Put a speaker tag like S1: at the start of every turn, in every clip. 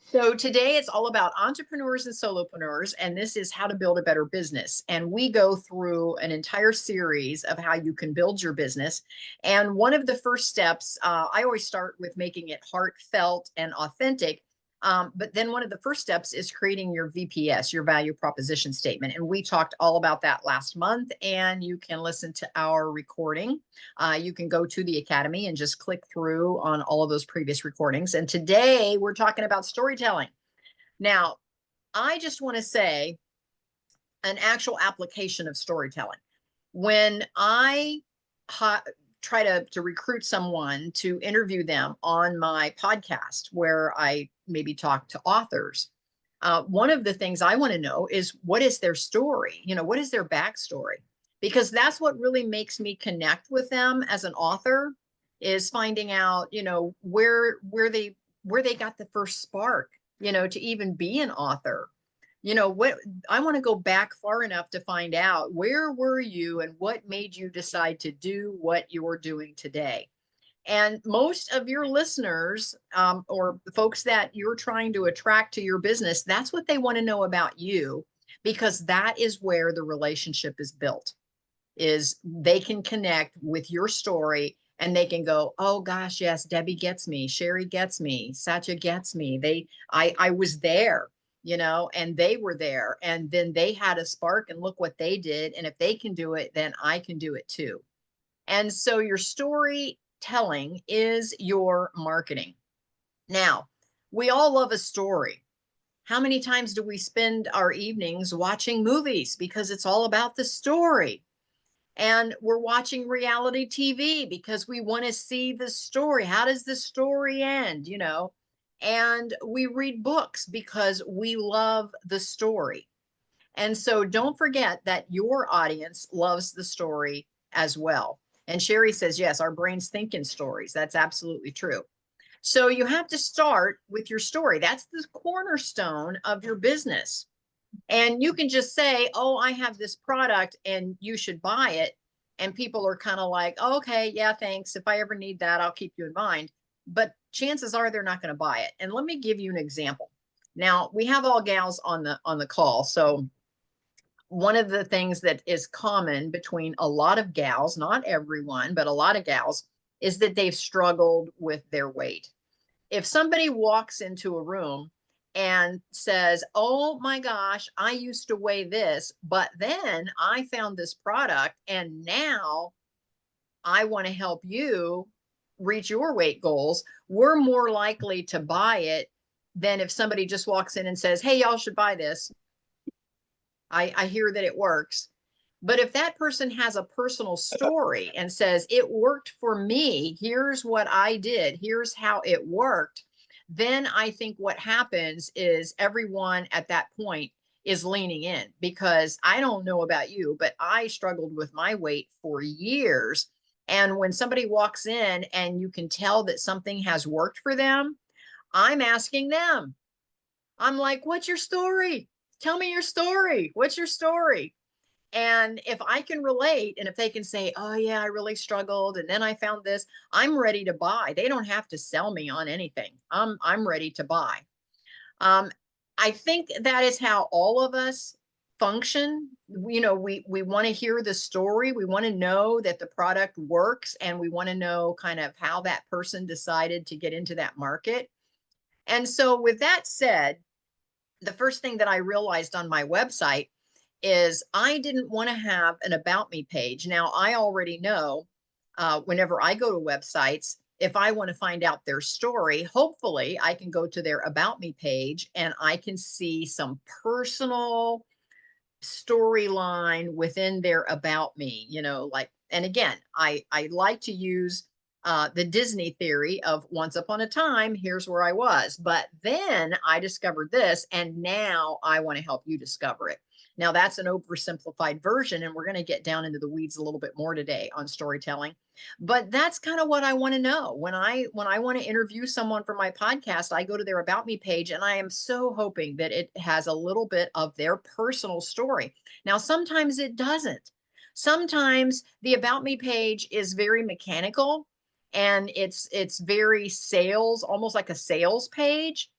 S1: So today it's all about entrepreneurs and solopreneurs, and this is how to build a better business. And we go through an entire series of how you can build your business. And one of the first steps, I always start with making it heartfelt and authentic. But then one of the first steps is creating your VPS, your value proposition statement. And we talked all about that last month, and you can listen to our recording. You can go to the Academy and just click through on all of those previous recordings. And today we're talking about storytelling. Now, I just want to say an actual application of storytelling. When I ha- try to recruit someone to interview them on my podcast, where I maybe talk to authors, one of the things I want to know is what is their story? What is their backstory? Because that's what really makes me connect with them as an author is finding out, where they got the first spark, to even be an author. What I want to go back far enough to find out where were you and what made you decide to do what you're doing today. And most of your listeners, or the folks that you're trying to attract to your business, that's what they want to know about you, because that is where the relationship is built. Is they can connect with your story and they can go, oh gosh, yes, Debbie gets me, Sherry gets me, Satya gets me. I was there, and they were there, and then they had a spark, and look what they did. And if they can do it, then I can do it too. And so your storytelling is your marketing. Now, we all love a story. How many times do we spend our evenings watching movies because it's all about the story? And we're watching reality TV because we want to see the story. How does the story end? And we read books because we love the story. And so don't forget that your audience loves the story as well. And Sherry says, yes, our brains think in stories. That's absolutely true. So you have to start with your story. That's the cornerstone of your business. And you can just say, oh, I have this product and you should buy it. And people are kind of like, oh, okay, yeah, thanks. If I ever need that, I'll keep you in mind. But chances are they're not going to buy it. And let me give you an example. Now, we have all gals on the call. So one of the things that is common between a lot of gals, not everyone, but a lot of gals, is that they've struggled with their weight. If somebody walks into a room and says, oh my gosh, I used to weigh this, but then I found this product and now I want to help you reach your weight goals, we're more likely to buy it than if somebody just walks in and says, hey, y'all should buy this. I hear that it works. But if that person has a personal story and says, it worked for me, here's what I did, here's how it worked, then I think what happens is everyone at that point is leaning in, because I don't know about you, but I struggled with my weight for years. And when somebody walks in and you can tell that something has worked for them, I'm asking them, I'm like, what's your story? Tell me your story. What's your story? And if I can relate, and if they can say, oh, yeah, I really struggled, and then I found this, I'm ready to buy. They don't have to sell me on anything. I'm ready to buy. Um, I think that is how all of us function. We want to hear the story. We want to know that the product works, and we want to know kind of how that person decided to get into that market. And so, with that said, the first thing that I realized on my website is I didn't want to have an about me page. Now, I already know whenever I go to websites, if I want to find out their story, hopefully I can go to their about me page and I can see some personal storyline within their about me, like, and again, I like to use the Disney theory of once upon a time, here's where I was, but then I discovered this, and now I want to help you discover it. Now that's an oversimplified version, and we're going to get down into the weeds a little bit more today on storytelling. But that's kind of what I want to know. When I want to interview someone for my podcast, I go to their about me page, and I am so hoping that it has a little bit of their personal story. Now, sometimes it doesn't. Sometimes the about me page is very mechanical, and it's very sales, almost like a sales page.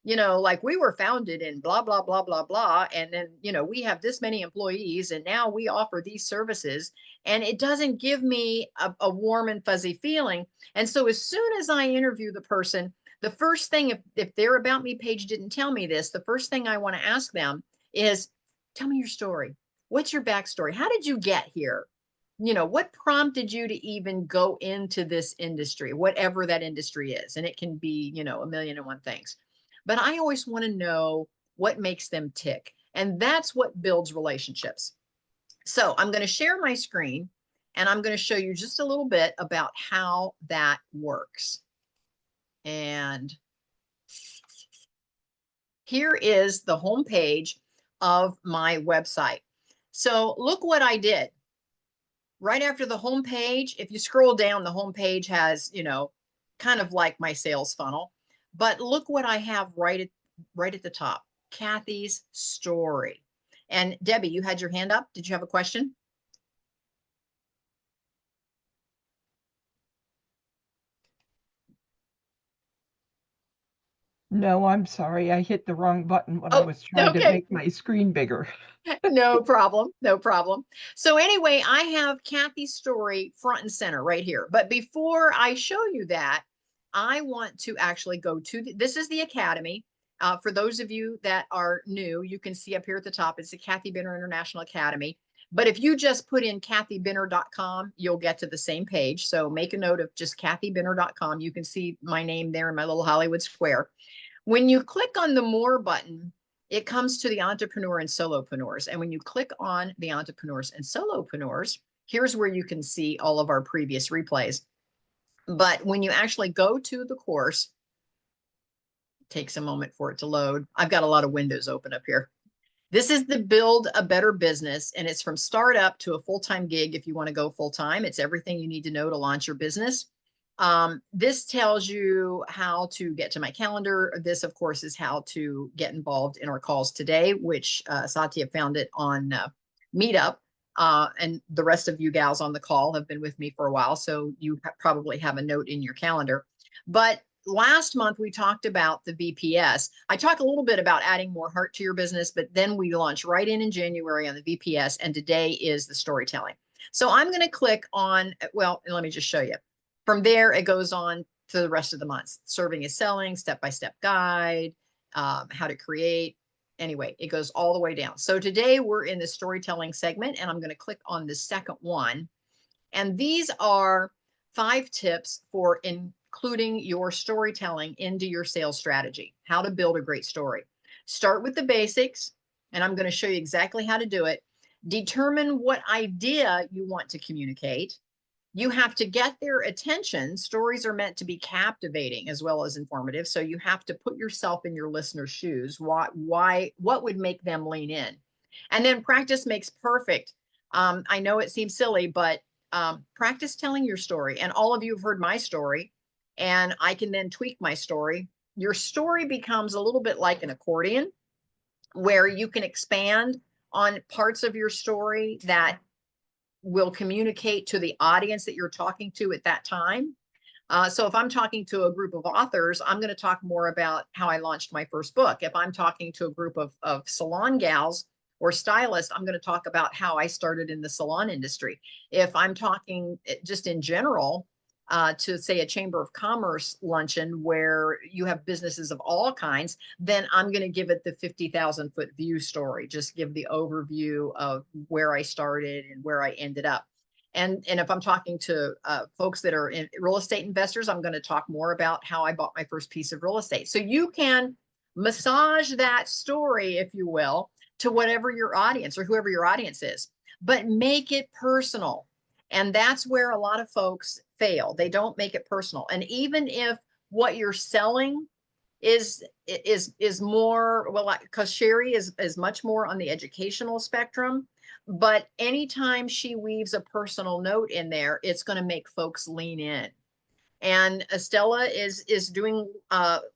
S1: you know, like we were founded in blah, blah, blah, blah, blah. And then, you know, we have this many employees and now we offer these services. And it doesn't give me a warm and fuzzy feeling. And so as soon as I interview the person, the first thing, if their About Me page didn't tell me this, the first thing I want to ask them is, tell me your story. What's your backstory? How did you get here? You know, what prompted you to even go into this industry, whatever that industry is? And it can be, you know, a million and one things. But I always want to know what makes them tick. And that's what builds relationships. So I'm going to share my screen and I'm going to show you just a little bit about how that works. And here is the home page of my website. So look what I did. Right after the home page, if you scroll down, the home page has, you know, kind of like my sales funnel. But look what I have right at the top, Kathy's story. And Debbie, you had your hand up. Did you have a question?
S2: No, I'm sorry. I hit the wrong button when I
S1: Oh,
S2: was trying to
S1: okay.
S2: make my screen bigger.
S1: No problem. No problem. So anyway, I have Kathy's story front and center right here. But before I show you that, I want to actually go to this is the Academy. For those of you that are new, you can see up here at the top, it's the Kathy Benner International Academy. But if you just put in kathybenner.com, you'll get to the same page. So make a note of just kathybenner.com. You can see my name there in my little Hollywood square. When you click on the More button, it comes to the Entrepreneur and Solopreneurs. And when you click on the Entrepreneurs and Solopreneurs, here's where you can see all of our previous replays. But when you actually go to the course, it takes a moment for it to load. I've got a lot of windows open up here. This is the Build a Better Business, and it's from startup to a full-time gig if you want to go full-time. It's everything you need to know to launch your business. This tells you how to get to my calendar. This, of course, is how to get involved in our calls today, which Satya found it on Meetup. And the rest of you gals on the call have been with me for a while, so you probably have a note in your calendar. But last month we talked about the VPS. I talked a little bit about adding more heart to your business, but then we launched right in January on the VPS, and today is the storytelling. So I'm going to click on, well, and let me just show you. From there, it goes on to the rest of the months. Serving is selling, step-by-step guide, how to create. Anyway, it goes all the way down. So today we're in the storytelling segment, and I'm going to click on the second one. And these are 5 tips for including your storytelling into your sales strategy, how to build a great story. Start with the basics, and I'm going to show you exactly how to do it. Determine what idea you want to communicate. You have to get their attention. Stories are meant to be captivating as well as informative. So you have to put yourself in your listener's shoes. What would make them lean in? And then practice makes perfect. I know it seems silly, but practice telling your story. And all of you have heard my story, and I can then tweak my story. Your story becomes a little bit like an accordion where you can expand on parts of your story that will communicate to the audience that you're talking to at that time. So if I'm talking to a group of authors, I'm going to talk more about how I launched my first book. If I'm talking to a group of salon gals or stylists, I'm going to talk about how I started in the salon industry. If I'm talking just in general, to say a chamber of commerce luncheon where you have businesses of all kinds, then I'm going to give it the 50,000-foot view story, just give the overview of where I started and where I ended up. And if I'm talking to folks that are in real estate investors, I'm going to talk more about how I bought my first piece of real estate. So you can massage that story, if you will, to whatever your audience or whoever your audience is, but make it personal. And that's where a lot of folks fail. They don't make it personal. And even if what you're selling is more, well, because Sherry is much more on the educational spectrum, but anytime she weaves a personal note in there, it's going to make folks lean in. And Estella is doing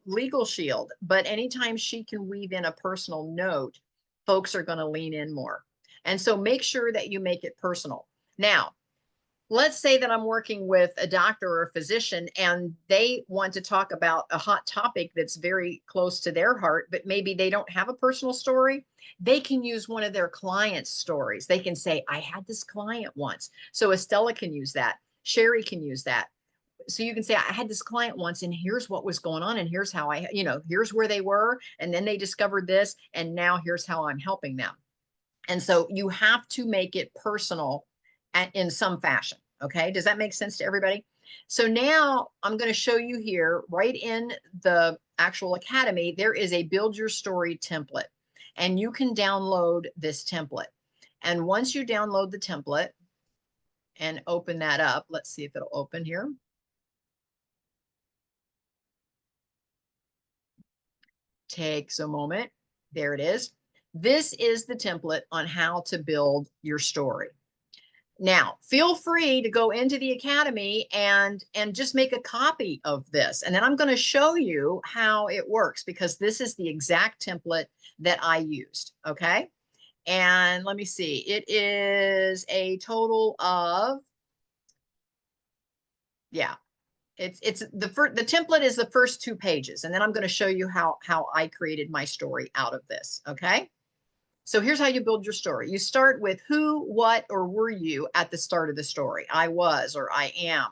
S1: Legal Shield, but anytime she can weave in a personal note, folks are going to lean in more. And so make sure that you make it personal. Now, let's say that I'm working with a doctor or a physician and they want to talk about a hot topic that's very close to their heart, but maybe they don't have a personal story. They can use one of their clients' stories. They can say, I had this client once. So Estella can use that. Sherry can use that. So you can say, I had this client once and here's what was going on. And here's how here's where they were. And then they discovered this. And now here's how I'm helping them. And so you have to make it personal in some fashion. Okay. Does that make sense to everybody? So now I'm going to show you here, right in the actual academy, there is a build your story template, and you can download this template. And once you download the template and open that up, let's see if it'll open here. Takes a moment. There it is. This is the template on how to build your story. Now, feel free to go into the academy and just make a copy of this. And then I'm going to show you how it works, because this is the exact template that I used. Okay. And let me see. It is a total of, yeah, it's the template is the first 2 pages. And then I'm going to show you how I created my story out of this. Okay. So here's how you build your story. You start with who, what, or were you at the start of the story? I was, or I am.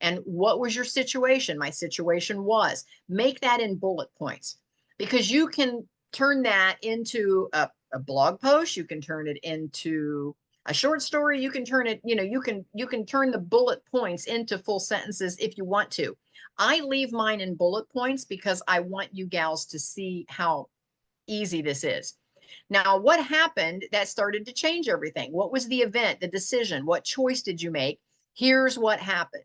S1: And what was your situation? My situation was. Make that in bullet points, because you can turn that into a blog post. You can turn it into a short story. You can turn it, you can turn the bullet points into full sentences if you want to. I leave mine in bullet points because I want you gals to see how easy this is. Now, what happened that started to change everything? What was the event, the decision? What choice did you make? Here's what happened.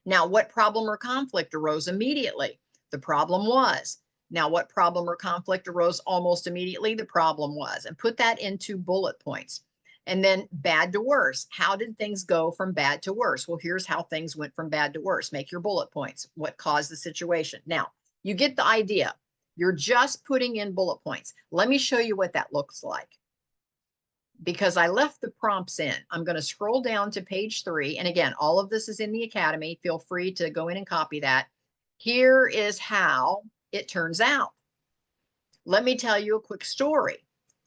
S1: Now, what problem or conflict arose immediately? The problem was. Now, what problem or conflict arose almost immediately? The problem was. And put that into bullet points. And then bad to worse. How did things go from bad to worse? Well, here's how things went from bad to worse. Make your bullet points. What caused the situation? Now, you get the idea. You're just putting in bullet points. Let me show you what that looks like, because I left the prompts in. I'm going to scroll down to page 3. And again, all of this is in the academy. Feel free to go in and copy that. Here is how it turns out. Let me tell you a quick story.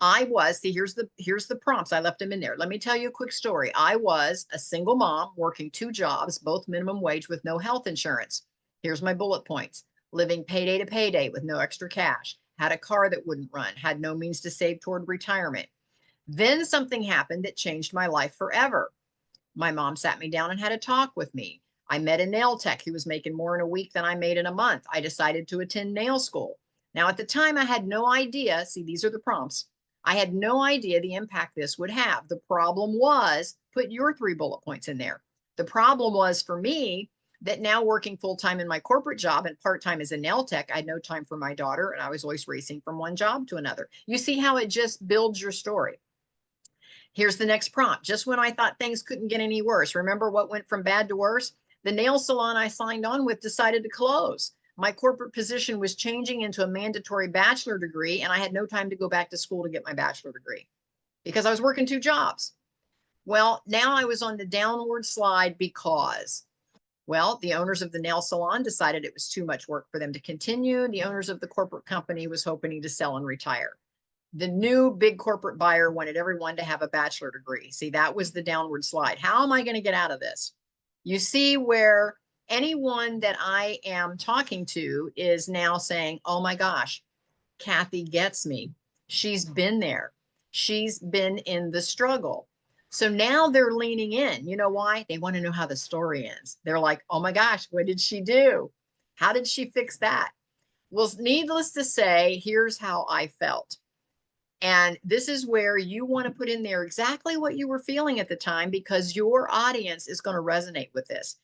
S1: Here's the prompts. I left them in there. Let me tell you a quick story. I was a single mom working 2 jobs, both minimum wage with no health insurance. Here's my bullet points. Living payday to payday with no extra cash, had a car that wouldn't run, had no means to save toward retirement. Then something happened that changed my life forever. My mom sat me down and had a talk with me. I met a nail tech who was making more in a week than I made in a month. I decided to attend nail school. Now, at the time, I had no idea. See, these are the prompts. I had no idea the impact this would have. The problem was, put your 3 bullet points in there. The problem was for me that now working full-time in my corporate job and part-time as a nail tech, I had no time for my daughter, and I was always racing from one job to another. You see how it just builds your story. Here's the next prompt. Just when I thought things couldn't get any worse, remember what went from bad to worse? The nail salon I signed on with decided to close. My corporate position was changing into a mandatory bachelor degree, and I had no time to go back to school to get my bachelor degree because I was working 2 jobs. Well, now I was on the downward slide because, well, the owners of the nail salon decided it was too much work for them to continue. The owners of the corporate company was hoping to sell and retire. The new big corporate buyer wanted everyone to have a bachelor degree. See, that was the downward slide. How am I going to get out of this? You see where anyone that I am talking to is now saying, oh my gosh, Kathy gets me. She's been there. She's been in the struggle. So now they're leaning in. You know why? They want to know how the story ends. They're like, oh my gosh, what did she do? How did she fix that? Well, needless to say, here's how I felt. And this is where you want to put in there exactly what you were feeling at the time, because your audience is going to resonate with this.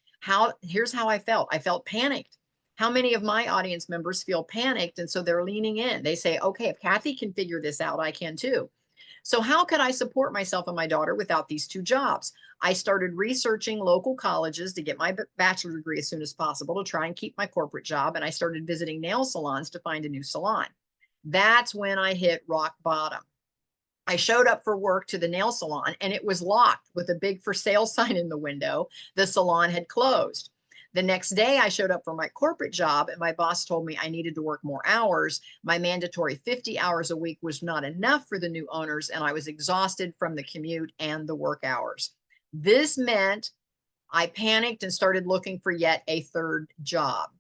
S1: Here's how I felt. I felt panicked. How many of my audience members feel panicked? And so they're leaning in. They say, okay, if Kathy can figure this out, I can too. So how could I support myself and my daughter without these 2 jobs? I started researching local colleges to get my bachelor degree as soon as possible to try and keep my corporate job. And I started visiting nail salons to find a new salon. That's when I hit rock bottom. I showed up for work to the nail salon and it was locked with a big for sale sign in the window. The salon had closed. The next day, I showed up for my corporate job and my boss told me I needed to work more hours. My mandatory 50 hours a week was not enough for the new owners, and I was exhausted from the commute and the work hours. This meant I panicked and started looking for yet a third job.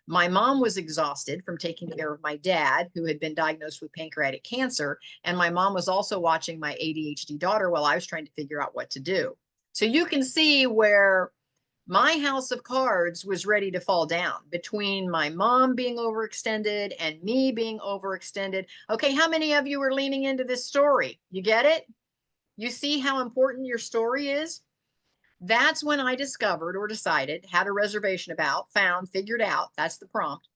S1: My mom was exhausted from taking care of my dad, who had been diagnosed with pancreatic cancer. And my mom was also watching my ADHD daughter while I was trying to figure out what to do. So you can see where my house of cards was ready to fall down between my mom being overextended and me being overextended. Okay, how many of you are leaning into this story? You get it? You see how important your story is? That's when I discovered or decided, had a reservation about, found, figured out, that's the prompt,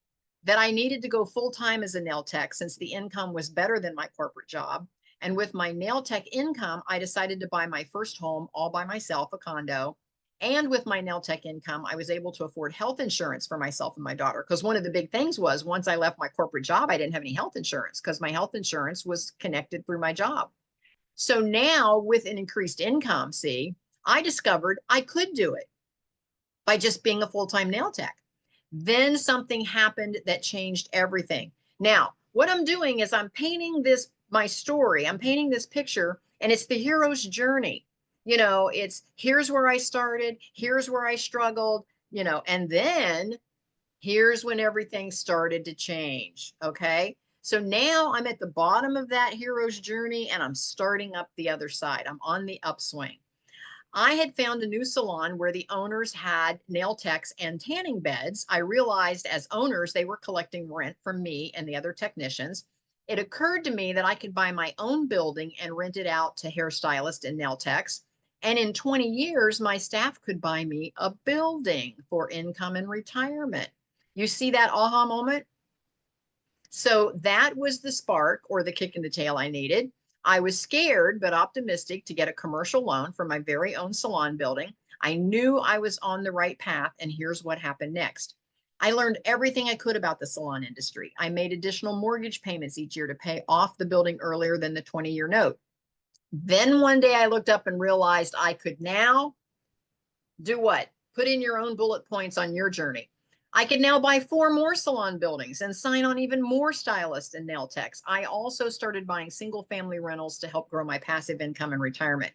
S1: that I needed to go full time as a nail tech since the income was better than my corporate job. And with my nail tech income, I decided to buy my first home all by myself, a condo. And with my nail tech income, I was able to afford health insurance for myself and my daughter. Because one of the big things was once I left my corporate job, I didn't have any health insurance because my health insurance was connected through my job. So now with an increased income, see, I discovered I could do it by just being a full-time nail tech. Then something happened that changed everything. Now, what I'm doing is I'm painting this, my story, I'm painting this picture, and it's the hero's journey. You know, it's here's where I started, here's where I struggled, you know, and then here's when everything started to change. Okay. So now I'm at the bottom of that hero's journey and I'm starting up the other side. I'm on the upswing. I had found a new salon where the owners had nail techs and tanning beds. I realized as owners, they were collecting rent from me and the other technicians. It occurred to me that I could buy my own building and rent it out to hairstylists and nail techs. And in 20 years, my staff could buy me a building for income and retirement. You see that aha moment? So that was the spark or the kick in the tail I needed. I was scared but optimistic to get a commercial loan for my very own salon building. I knew I was on the right path, and here's what happened next. I learned everything I could about the salon industry. I made additional mortgage payments each year to pay off the building earlier than the 20-year note. Then one day I looked up and realized I could now do what? Put in your own bullet points on your journey. I could now buy 4 more salon buildings and sign on even more stylists and nail techs. I also started buying single family rentals to help grow my passive income in retirement.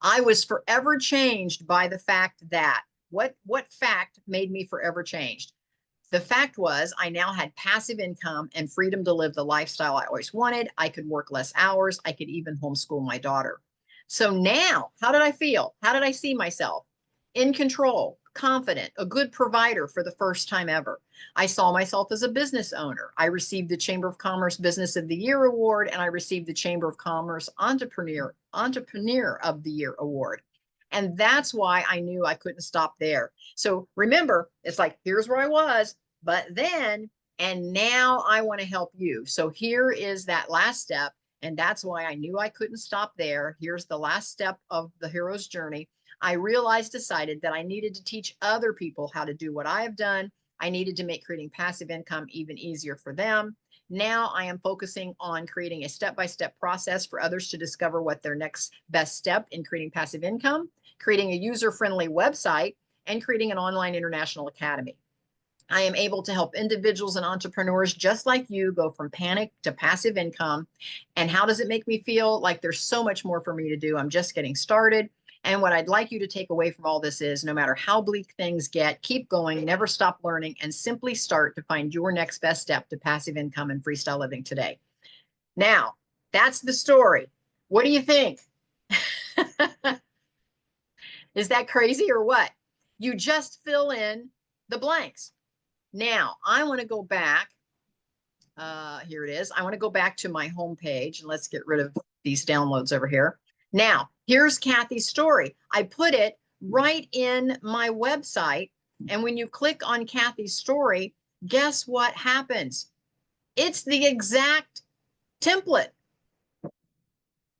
S1: I was forever changed by the fact that what fact made me forever changed? The fact was I now had passive income and freedom to live the lifestyle I always wanted. I could work less hours. I could even homeschool my daughter. So now, how did I feel? How did I see myself? In control, confident, a good provider for the first time ever. I saw myself as a business owner. I received the Chamber of Commerce Business of the Year Award, and I received the Chamber of Commerce Entrepreneur of the Year Award. And that's why I knew I couldn't stop there. So remember, it's like, here's where I was, but then, and now I want to help you. So here is that last step. And that's why I knew I couldn't stop there. Here's the last step of the hero's journey. I decided that I needed to teach other people how to do what I have done. I needed to make creating passive income even easier for them. Now I am focusing on creating a step-by-step process for others to discover what their next best step in creating passive income, creating a user-friendly website, and creating an online international academy. I am able to help individuals and entrepreneurs just like you go from panic to passive income. And how does it make me feel? Like there's so much more for me to do. I'm just getting started. And what I'd like you to take away from all this is no matter how bleak things get, keep going, never stop learning, and simply start to find your next best step to passive income and freestyle living today. Now, that's the story. What do you think? Is that crazy or what? You just fill in the blanks. Now, I want to go back. Here it is. I want to go back to my homepage and let's get rid of these downloads over here. Now, here's Kathy's story. I put it right in my website. And when you click on Kathy's story, guess what happens? It's the exact template.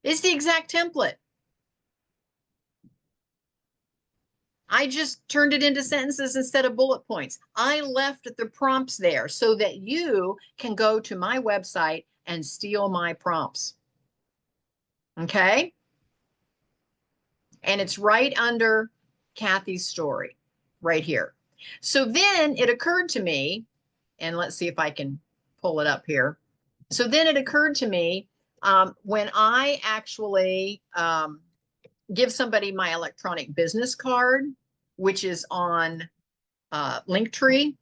S1: It's the exact template. I just turned it into sentences instead of bullet points. I left the prompts there so that you can go to my website and steal my prompts. Okay. And it's right under Kathy's story right here. So then it occurred to me, and let's see if I can pull it up here. So then it occurred to me when I actually give somebody my electronic business card, which is on Linktree,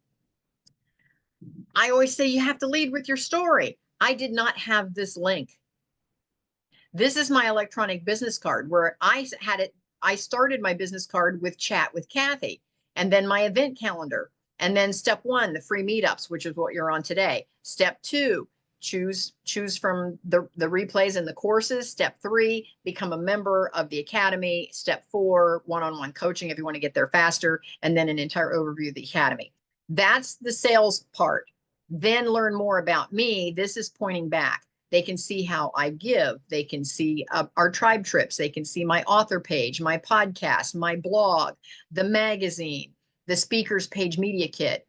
S1: I always say you have to lead with your story. I did not have this link. This is my electronic business card where I had it. I started my business card with chat with Kathy, and then my event calendar. And then step one, the free meetups, which is what you're on today. Step two, choose from the replays and the courses. Step three, become a member of the academy. Step four, one-on-one coaching if you want to get there faster, and then an entire overview of the academy. That's the sales part. Then learn more about me. This is pointing back. They can see how I give. They can see our tribe trips. They can see my author page, my podcast, my blog, the magazine, the speakers page media kit,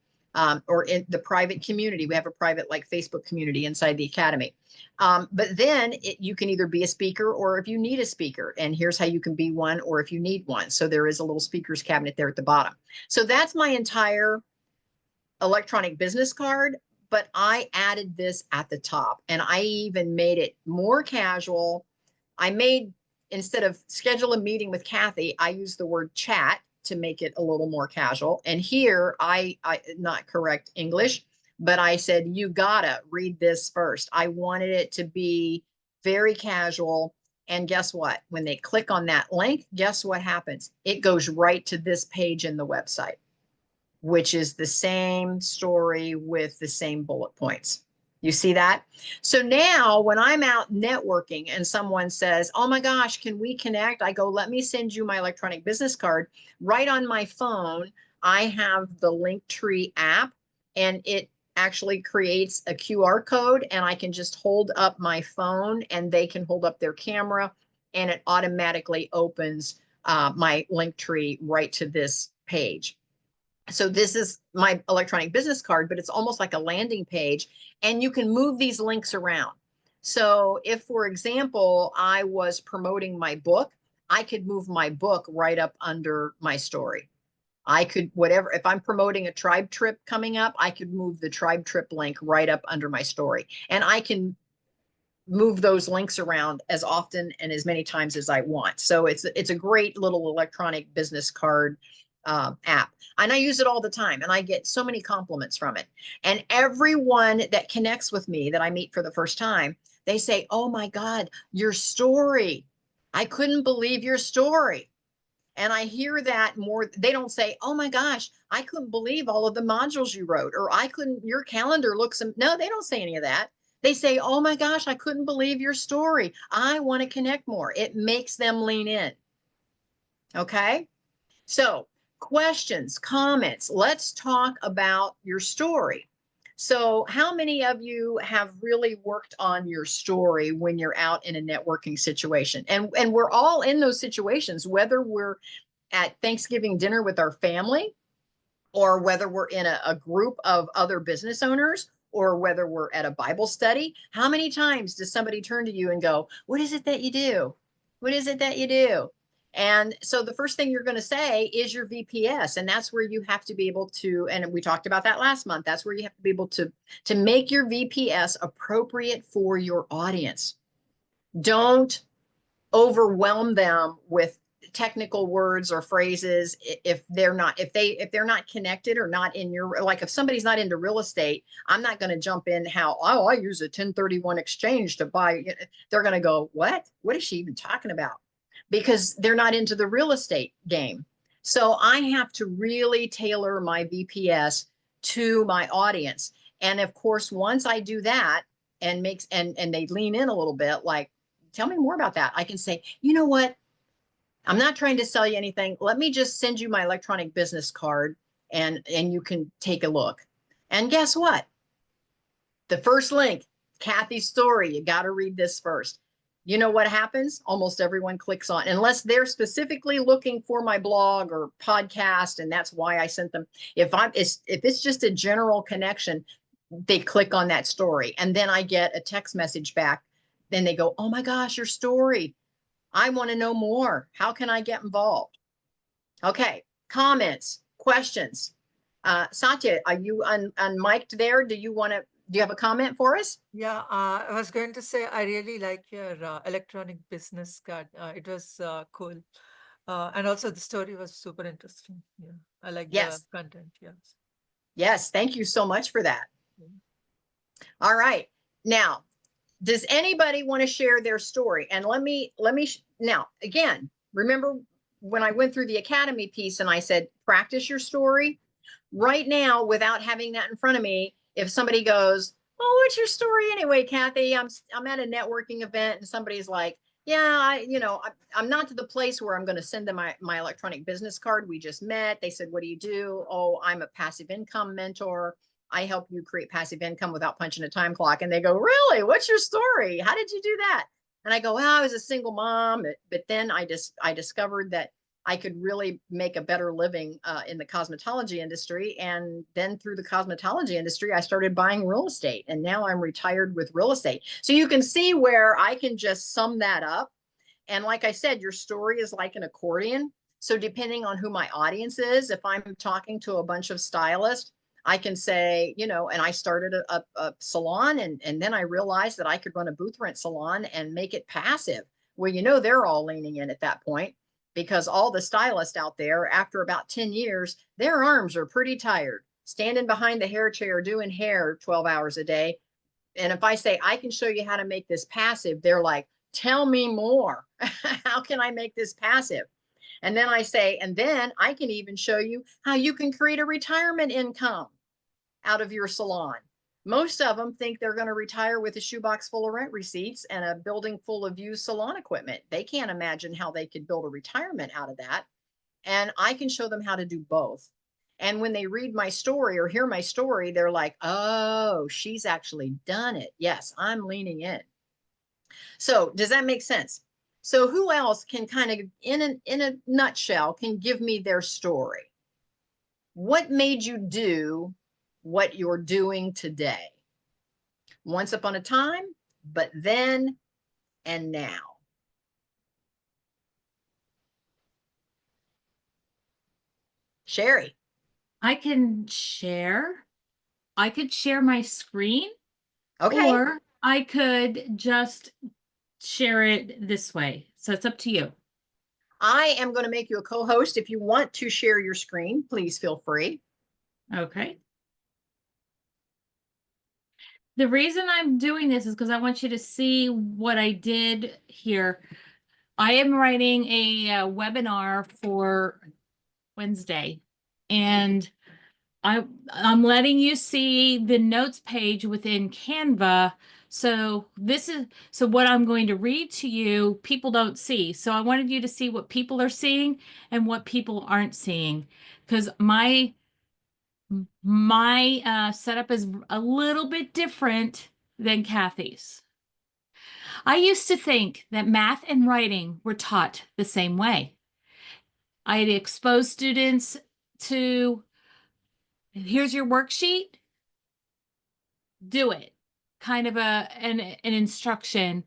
S1: or in the private community. We have a private like Facebook community inside the academy. But then you can either be a speaker or if you need a speaker, and here's how you can be one or if you need one. So there is a little speakers cabinet there at the bottom. So that's my entire electronic business card, but I added this at the top and I even made it more casual. I made, instead of schedule a meeting with Kathy, I used the word chat to make it a little more casual. And here I not correct English, but I said, you gotta read this first. I wanted it to be very casual. And guess what? When they click on that link, guess what happens? It goes right to this page in the website, which is the same story with the same bullet points. You see that? So now when I'm out networking and someone says, oh my gosh, can we connect? I go, let me send you my electronic business card. Right on my phone, I have the Linktree app, and it actually creates a QR code, and I can just hold up my phone and they can hold up their camera and it automatically opens my Linktree right to this page. So this is my electronic business card, but it's almost like a landing page, and you can move these links around. So if, for example, I was promoting my book, I could move my book right up under my story. I could, whatever, if I'm promoting a tribe trip coming up, I could move the tribe trip link right up under my story. And I can move those links around as often and as many times as I want. So it's a great little electronic business card app. And I use it all the time, and I get so many compliments from it. And everyone that connects with me that I meet for the first time, they say, oh my God, your story. I couldn't believe your story. And I hear that more. They don't say, oh my gosh, I couldn't believe all of the modules you wrote, or I couldn't, your calendar looks, no, they don't say any of that. They say, oh my gosh, I couldn't believe your story. I want to connect more. It makes them lean in. Okay. So questions, comments, let's talk about your story. So how many of you have really worked on your story when you're out in a networking situation? And we're all in those situations, whether we're at Thanksgiving dinner with our family, or whether we're in a group of other business owners, or whether we're at a Bible study. How many times does somebody turn to you and go, what is it that you do? What is it that you do? And so the first thing you're going to say is your VPS. And that's where you have to be able to, and we talked about that last month, that's where you have to be able to make your VPS appropriate for your audience. Don't overwhelm them with technical words or phrases if they're not connected or not in your, like if somebody's not into real estate, I'm not going to jump in how, oh, I use a 1031 exchange to buy. They're going to go, what is she even talking about? Because they're not into the real estate game. So I have to really tailor my VPS to my audience. And of course, once I do that and they lean in a little bit, like, tell me more about that, I can say, you know what? I'm not trying to sell you anything. Let me just send you my electronic business card, and you can take a look. And guess what? The first link, Kathy's story, you got to read this first. You know what happens? Almost everyone clicks on, unless they're specifically looking for my blog or podcast, and that's why I sent them. If it's just a general connection, they click on that story, and then I get a text message back. then they go, oh my gosh, your story. I want to know more. How can I get involved? Okay, comments, questions. Satya, are you unmiked there? Do you have a comment for us?
S3: Yeah, I was going to say I really like your electronic business card. It was cool. And also the story was super interesting. Yeah, I like the
S1: Yes.
S3: content. Yes.
S1: Yes. Thank you so much for that.
S3: Yeah.
S1: All right. Now, does anybody want to share their story? And now, again, remember when I went through the academy piece and I said, practice your story right now without having that in front of me. If somebody goes, oh, what's your story anyway, Kathy? I'm at a networking event and somebody's like, yeah, I'm not to the place where I'm going to send them my electronic business card. We just met. They said, what do you do? Oh, I'm a passive income mentor. I help you create passive income without punching a time clock. And they go, really? What's your story? How did you do that? And I go, well, I was a single mom, but then I discovered that I could really make a better living in the cosmetology industry. And then through the cosmetology industry, I started buying real estate. And now I'm retired with real estate. So you can see where I can just sum that up. And like I said, your story is like an accordion. So depending on who my audience is, if I'm talking to a bunch of stylists, I can say, and I started a salon and then I realized that I could run a booth rent salon and make it passive. Well, they're all leaning in at that point because all the stylists out there, after about 10 years, their arms are pretty tired, standing behind the hair chair, doing hair 12 hours a day. And if I say, I can show you how to make this passive, they're like, tell me more. How can I make this passive? And then I say, and then I can even show you how you can create a retirement income out of your salon. Most of them think they're going to retire with a shoebox full of rent receipts and a building full of used salon equipment. They can't imagine how they could build a retirement out of that. And I can show them how to do both. And when they read my story or hear my story, they're like, oh, she's actually done it. Yes, I'm leaning in. So does that make sense? So who else can kind of, in a nutshell, can give me their story? What made you do what you're doing today? Once upon a time, but then and now. Sherry.
S4: I can share. I could share my screen,
S1: Okay.
S4: or I could just share it this way. So it's up to you.
S1: I am going to make you a co-host. If you want to share your screen, please feel free.
S4: Okay. The reason I'm doing this is because I want you to see what I did here. I am writing a webinar for Wednesday, and I'm letting you see the notes page within Canva. So what I'm going to read to you, people don't see. So I wanted you to see what people are seeing and what people aren't seeing, because my setup is a little bit different than Kathy's. I used to think that math and writing were taught the same way. I'd expose students to, here's your worksheet, do it, kind of an instruction.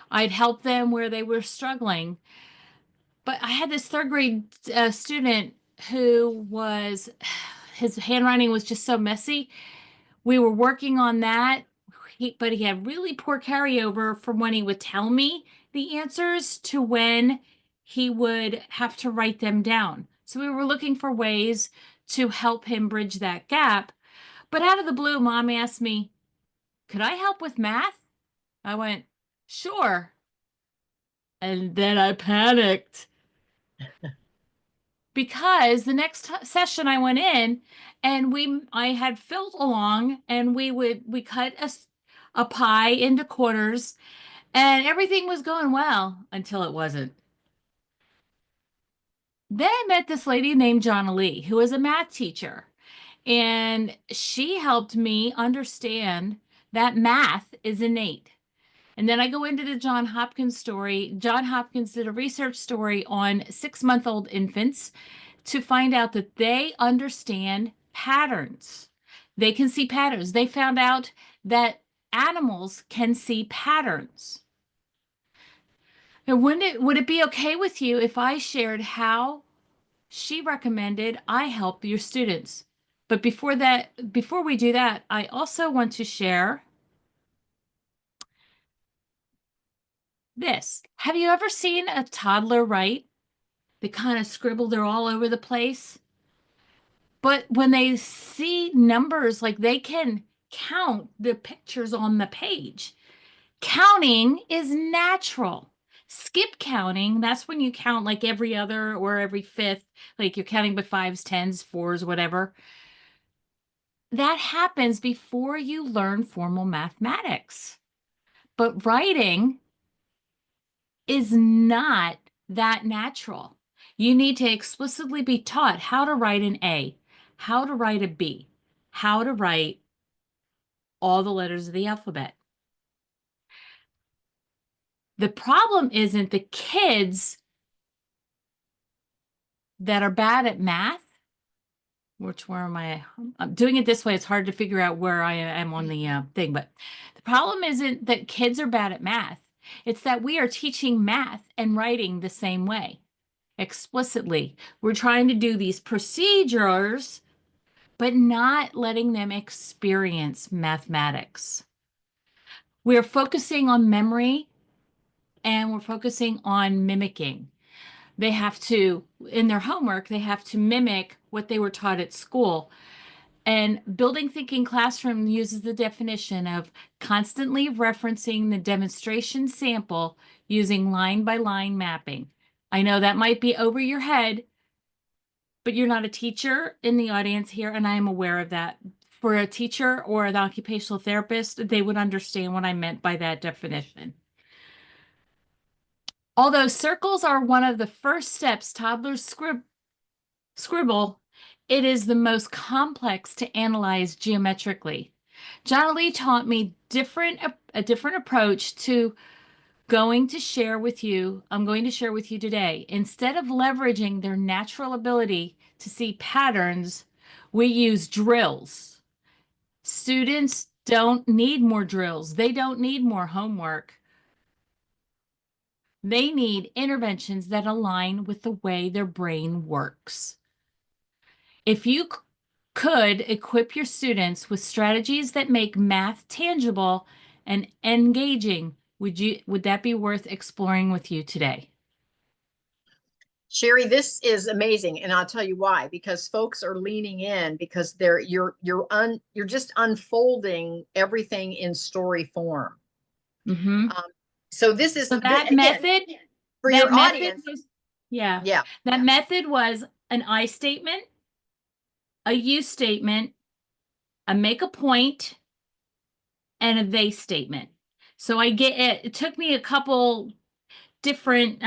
S4: I'd help them where they were struggling. But I had this third grade student who was, his handwriting was just so messy. We were working on that, but he had really poor carryover from when he would tell me the answers to when he would have to write them down. So we were looking for ways to help him bridge that gap. But out of the blue, Mom asked me, could I help with math? I went, sure. And then I panicked because the next session I went in and I had filled along and we cut a pie into quarters and everything was going well until it wasn't. Then I met this lady named Jonna Lee, who is a math teacher, and she helped me understand that math is innate. And then I go into the John Hopkins story. John Hopkins did a research story on 6-month-old infants to find out that they understand patterns. They can see patterns. They found out that animals can see patterns. And would it be okay with you if I shared how she recommended I help your students? But before we do that, I also want to share this. Have you ever seen a toddler write? They kind of scribble, they're all over the place. But when they see numbers, like they can count the pictures on the page. Counting is natural. Skip counting, that's when you count like every other or every fifth, like you're counting by fives, tens, fours, whatever. That happens before you learn formal mathematics. But writing is not that natural. You need to explicitly be taught how to write an A, how to write a B, how to write all the letters of the alphabet. The problem isn't the kids that are bad at math. Where am I? I'm doing it this way. It's hard to figure out where I am on the thing. But the problem isn't that kids are bad at math. It's that we are teaching math and writing the same way, explicitly. We're trying to do these procedures, but not letting them experience mathematics. We're focusing on memory and we're focusing on mimicking. They have to, in their homework, they have to mimic what they were taught at school. And Building Thinking Classroom uses the definition of constantly referencing the demonstration sample using line-by-line mapping. I know that might be over your head, but you're not a teacher in the audience here, and I am aware of that. For a teacher or an occupational therapist, they would understand what I meant by that definition. Although circles are one of the first steps toddlers scribble, it is the most complex to analyze geometrically. John Lee taught me a different approach to I'm going to share with you today. Instead of leveraging their natural ability to see patterns, we use drills. Students don't need more drills. They don't need more homework. They need interventions that align with the way their brain works. If you could equip your students with strategies that make math tangible and engaging, would that be worth exploring with you today?
S1: Sherry, this is amazing, and I'll tell you why. Because folks are leaning in because you're just unfolding everything in story form.
S4: Mm-hmm.
S1: So this is
S4: So that
S1: again
S4: method,
S1: for
S4: that
S1: your
S4: method
S1: audience.
S4: was, yeah,
S1: Yeah,
S4: that method was an I statement, a you statement, a make a point, and a they statement. So it took me a couple different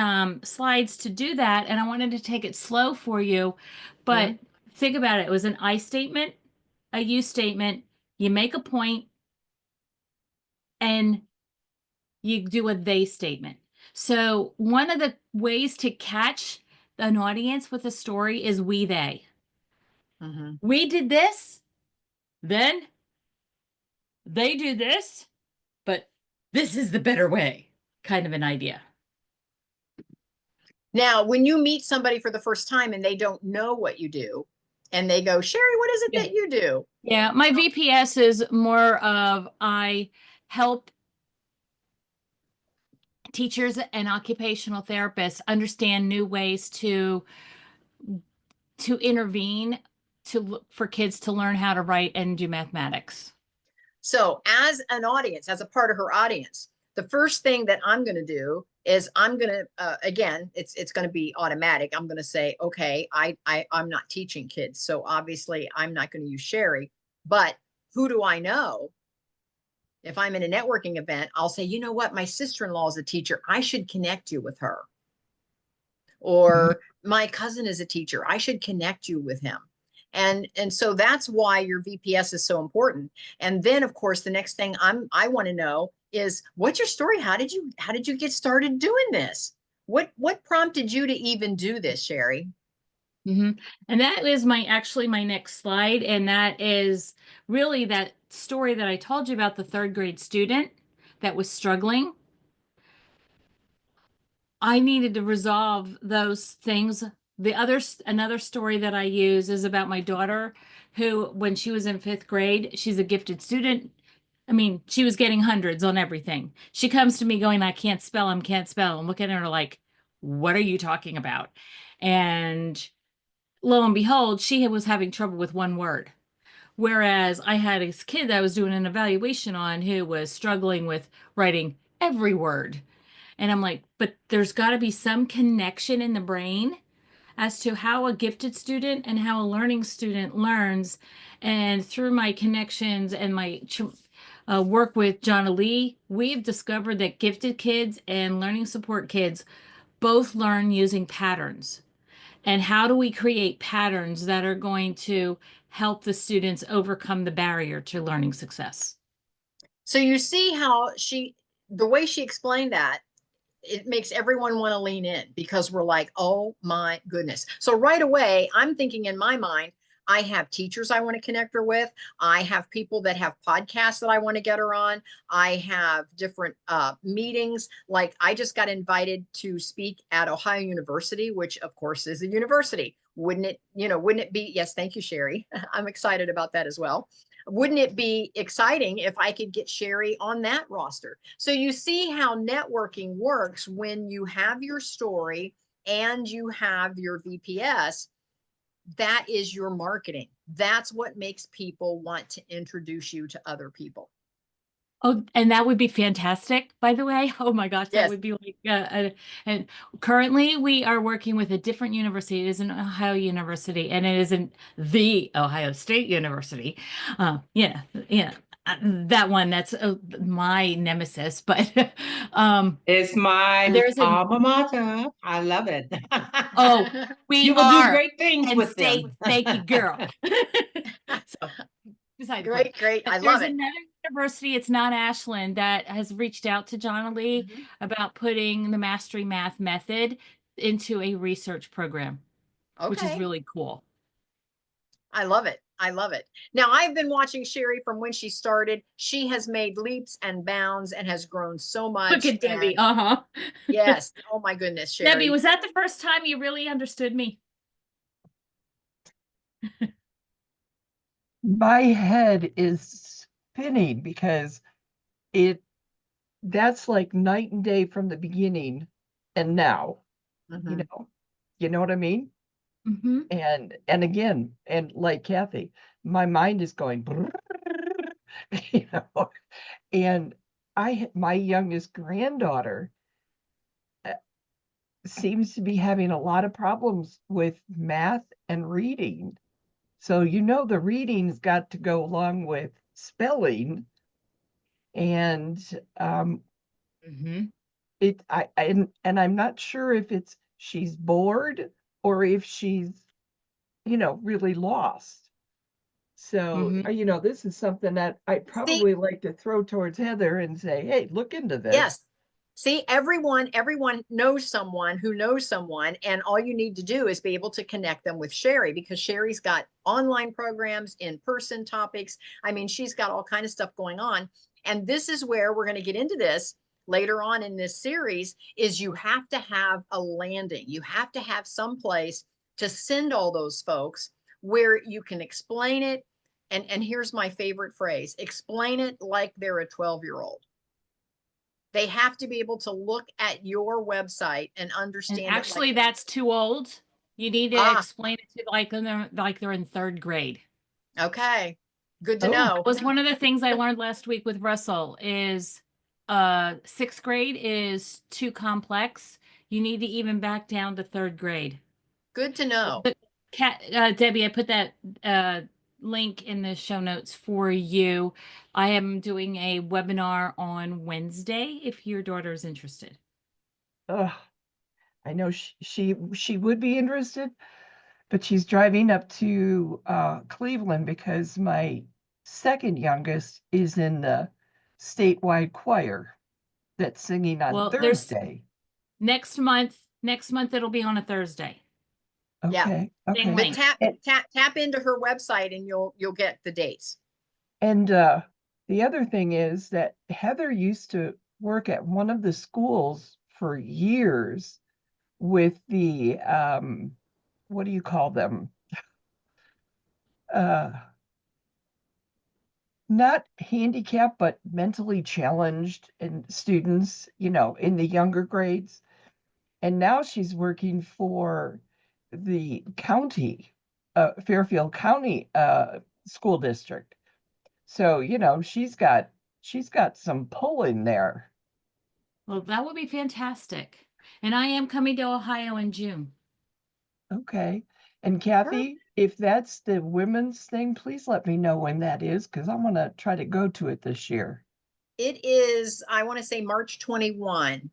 S4: slides to do that, and I wanted to take it slow for you, but think about it. It was an I statement, a you statement, you make a point, and you do a they statement. So one of the ways to catch an audience with a story is we, they. We did this, then they do this, but this is the better way, kind of an idea.
S1: Now, when you meet somebody for the first time and they don't know what you do, and they go, Sherry, what is it that you do?
S4: Yeah, my VPS is more of I help teachers and occupational therapists understand new ways to intervene for kids to learn how to write and do mathematics.
S1: So as an audience, as a part of her audience, the first thing that I'm going to do is I'm going to, again, it's going to be automatic. I'm going to say, okay, I'm not teaching kids. So obviously I'm not going to use Sherry, but who do I know? If I'm in a networking event, I'll say, you know what? My sister-in-law is a teacher. I should connect you with her. Or my cousin is a teacher. I should connect you with him. And so that's why your VPS is so important. And then of course, the next thing I want to know is what's your story? How did you get started doing this? What prompted you to even do this, Sherry?
S4: And that is actually my next slide. And that is really that story that I told you about, the third grade student that was struggling. I needed to resolve those things. Another story that I use is about my daughter, who, when she was in 5th grade, she's a gifted student. I mean, she was getting hundreds on everything. She comes to me going, I can't spell, I can't spell. I'm looking at her like, what are you talking about? And lo and behold, she was having trouble with one word. Whereas I had a kid that I was doing an evaluation on who was struggling with writing every word. And I'm like, but there's got to be some connection in the brain as to how a gifted student and how a learning student learns. And through my connections and my work with Jonna Lee, we've discovered that gifted kids and learning support kids both learn using patterns. And how do we create patterns that are going to help the students overcome the barrier to learning success?
S1: So you see how the way she explained that, it makes everyone want to lean in because we're like, oh my goodness. So right away, I'm thinking in my mind, I have teachers I want to connect her with. I have people that have podcasts that I want to get her on. I have different meetings. Like I just got invited to speak at Ohio University, which of course is a university. Wouldn't it be? Yes, thank you, Sherry. I'm excited about that as well. Wouldn't it be exciting if I could get Sherry on that roster? So you see how networking works when you have your story and you have your VPS. That is your marketing. That's what makes people want to introduce you to other people.
S4: Oh, and that would be fantastic, by the way. Oh my gosh, that
S1: Yes.
S4: would be like, and currently we are working with a different university. It is an Ohio University, and it isn't the Ohio State University. Yeah, that one, that's my nemesis, but
S5: It's my
S4: there's an,
S5: alma mater. I love it.
S4: oh, we
S5: You will do
S4: are
S5: great things
S4: Penn
S5: with
S4: State,
S5: them.
S4: thank you, girl. So, beside the point.
S1: Great.
S4: But
S1: I
S4: there's
S1: love it.
S4: another university, it's not Ashland, that has reached out to Jonna Lee
S1: Mhm.
S4: about putting the Mastery Math method into a research program, which is
S1: Okay.
S4: really cool.
S1: I love it. I love it. Now, I've been watching Sherry from when she started. She has made leaps and bounds and has grown so much.
S4: Look at Debbie.
S1: And
S4: Uh-huh.
S1: yes. Oh my goodness, Sherry.
S4: Debbie, was that the first time you really understood me?
S2: My head is spinning because that's like night and day from the beginning and now,
S1: Mhm.
S2: you know what I mean?
S4: Mm-hmm.
S2: And again, and like Kathy, my mind is going, you know, and my youngest granddaughter seems to be having a lot of problems with math and reading. So, the reading's got to go along with spelling. And
S4: Mm-hmm.
S2: and I'm not sure if she's bored or if she's, really lost. So,
S4: Mm-hmm.
S2: this is something that I
S1: See,
S2: probably like to throw towards Heather and say, hey, look into this.
S1: yes. See, everyone knows someone who knows someone, and all you need to do is be able to connect them with Sherry because Sherry's got online programs, in-person topics. I mean, she's got all kind of stuff going on. And this is where we're going to get into this later on in this series is you have to have a landing. You have to have some place to send all those folks where you can explain it. And here's my favorite phrase, explain it like they're a 12-year-old. They have to be able to look at your website and
S4: And
S1: understand
S4: actually, that's too old. You need to explain it to like they're in 3rd grade.
S1: Okay. Good to
S2: Oh.
S1: know.
S4: That was one of the things I learned last week with Russell is 6th grade is too complex. You need to even back down to 3rd grade.
S1: Good to know.
S4: Debbie, I put that link in the show notes for you. I am doing a webinar on Wednesday if your daughter is interested.
S2: I know she would be interested, but she's driving up to Cleveland because my second youngest is in the statewide choir that's singing on
S4: Well, there's
S2: Thursday.
S4: next month it'll be on a Thursday.
S1: Yeah.
S2: Okay.
S4: Same
S1: But
S4: link.
S1: tap into her website and you'll get the dates.
S2: And the other thing is that Heather used to work at one of the schools for years with the, what do you call them? Not handicapped, but mentally challenged and students, you know, in the younger grades. And now she's working for the county, Fairfield County school district. So, you know, she's got some pull in there.
S4: Well, that would be fantastic. And I am coming to Ohio in June.
S2: Okay. And Kathy, if that's the women's thing, please let me know when that is, because I'm gonna try to go to it this year.
S1: It is, I want to say March 21.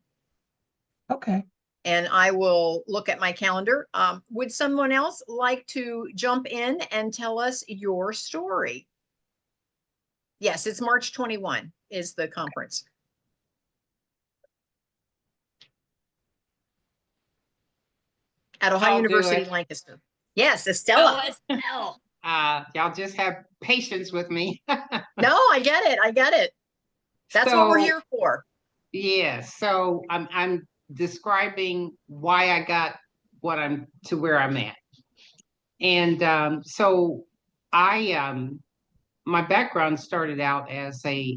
S2: Okay.
S1: And I will look at my calendar. Would someone else like to jump in and tell us your story? Yes, it's March 21 is the conference. At Ohio
S5: I'll do
S1: University,
S5: it.
S1: Lancaster. Yes, Estella.
S4: Oh, Estelle.
S5: Y'all just have patience with me.
S1: No, I get it. I get it. That's what we're
S5: So,
S1: here for.
S5: yeah, so I'm describing why I got where I'm at. And so I my background started out as a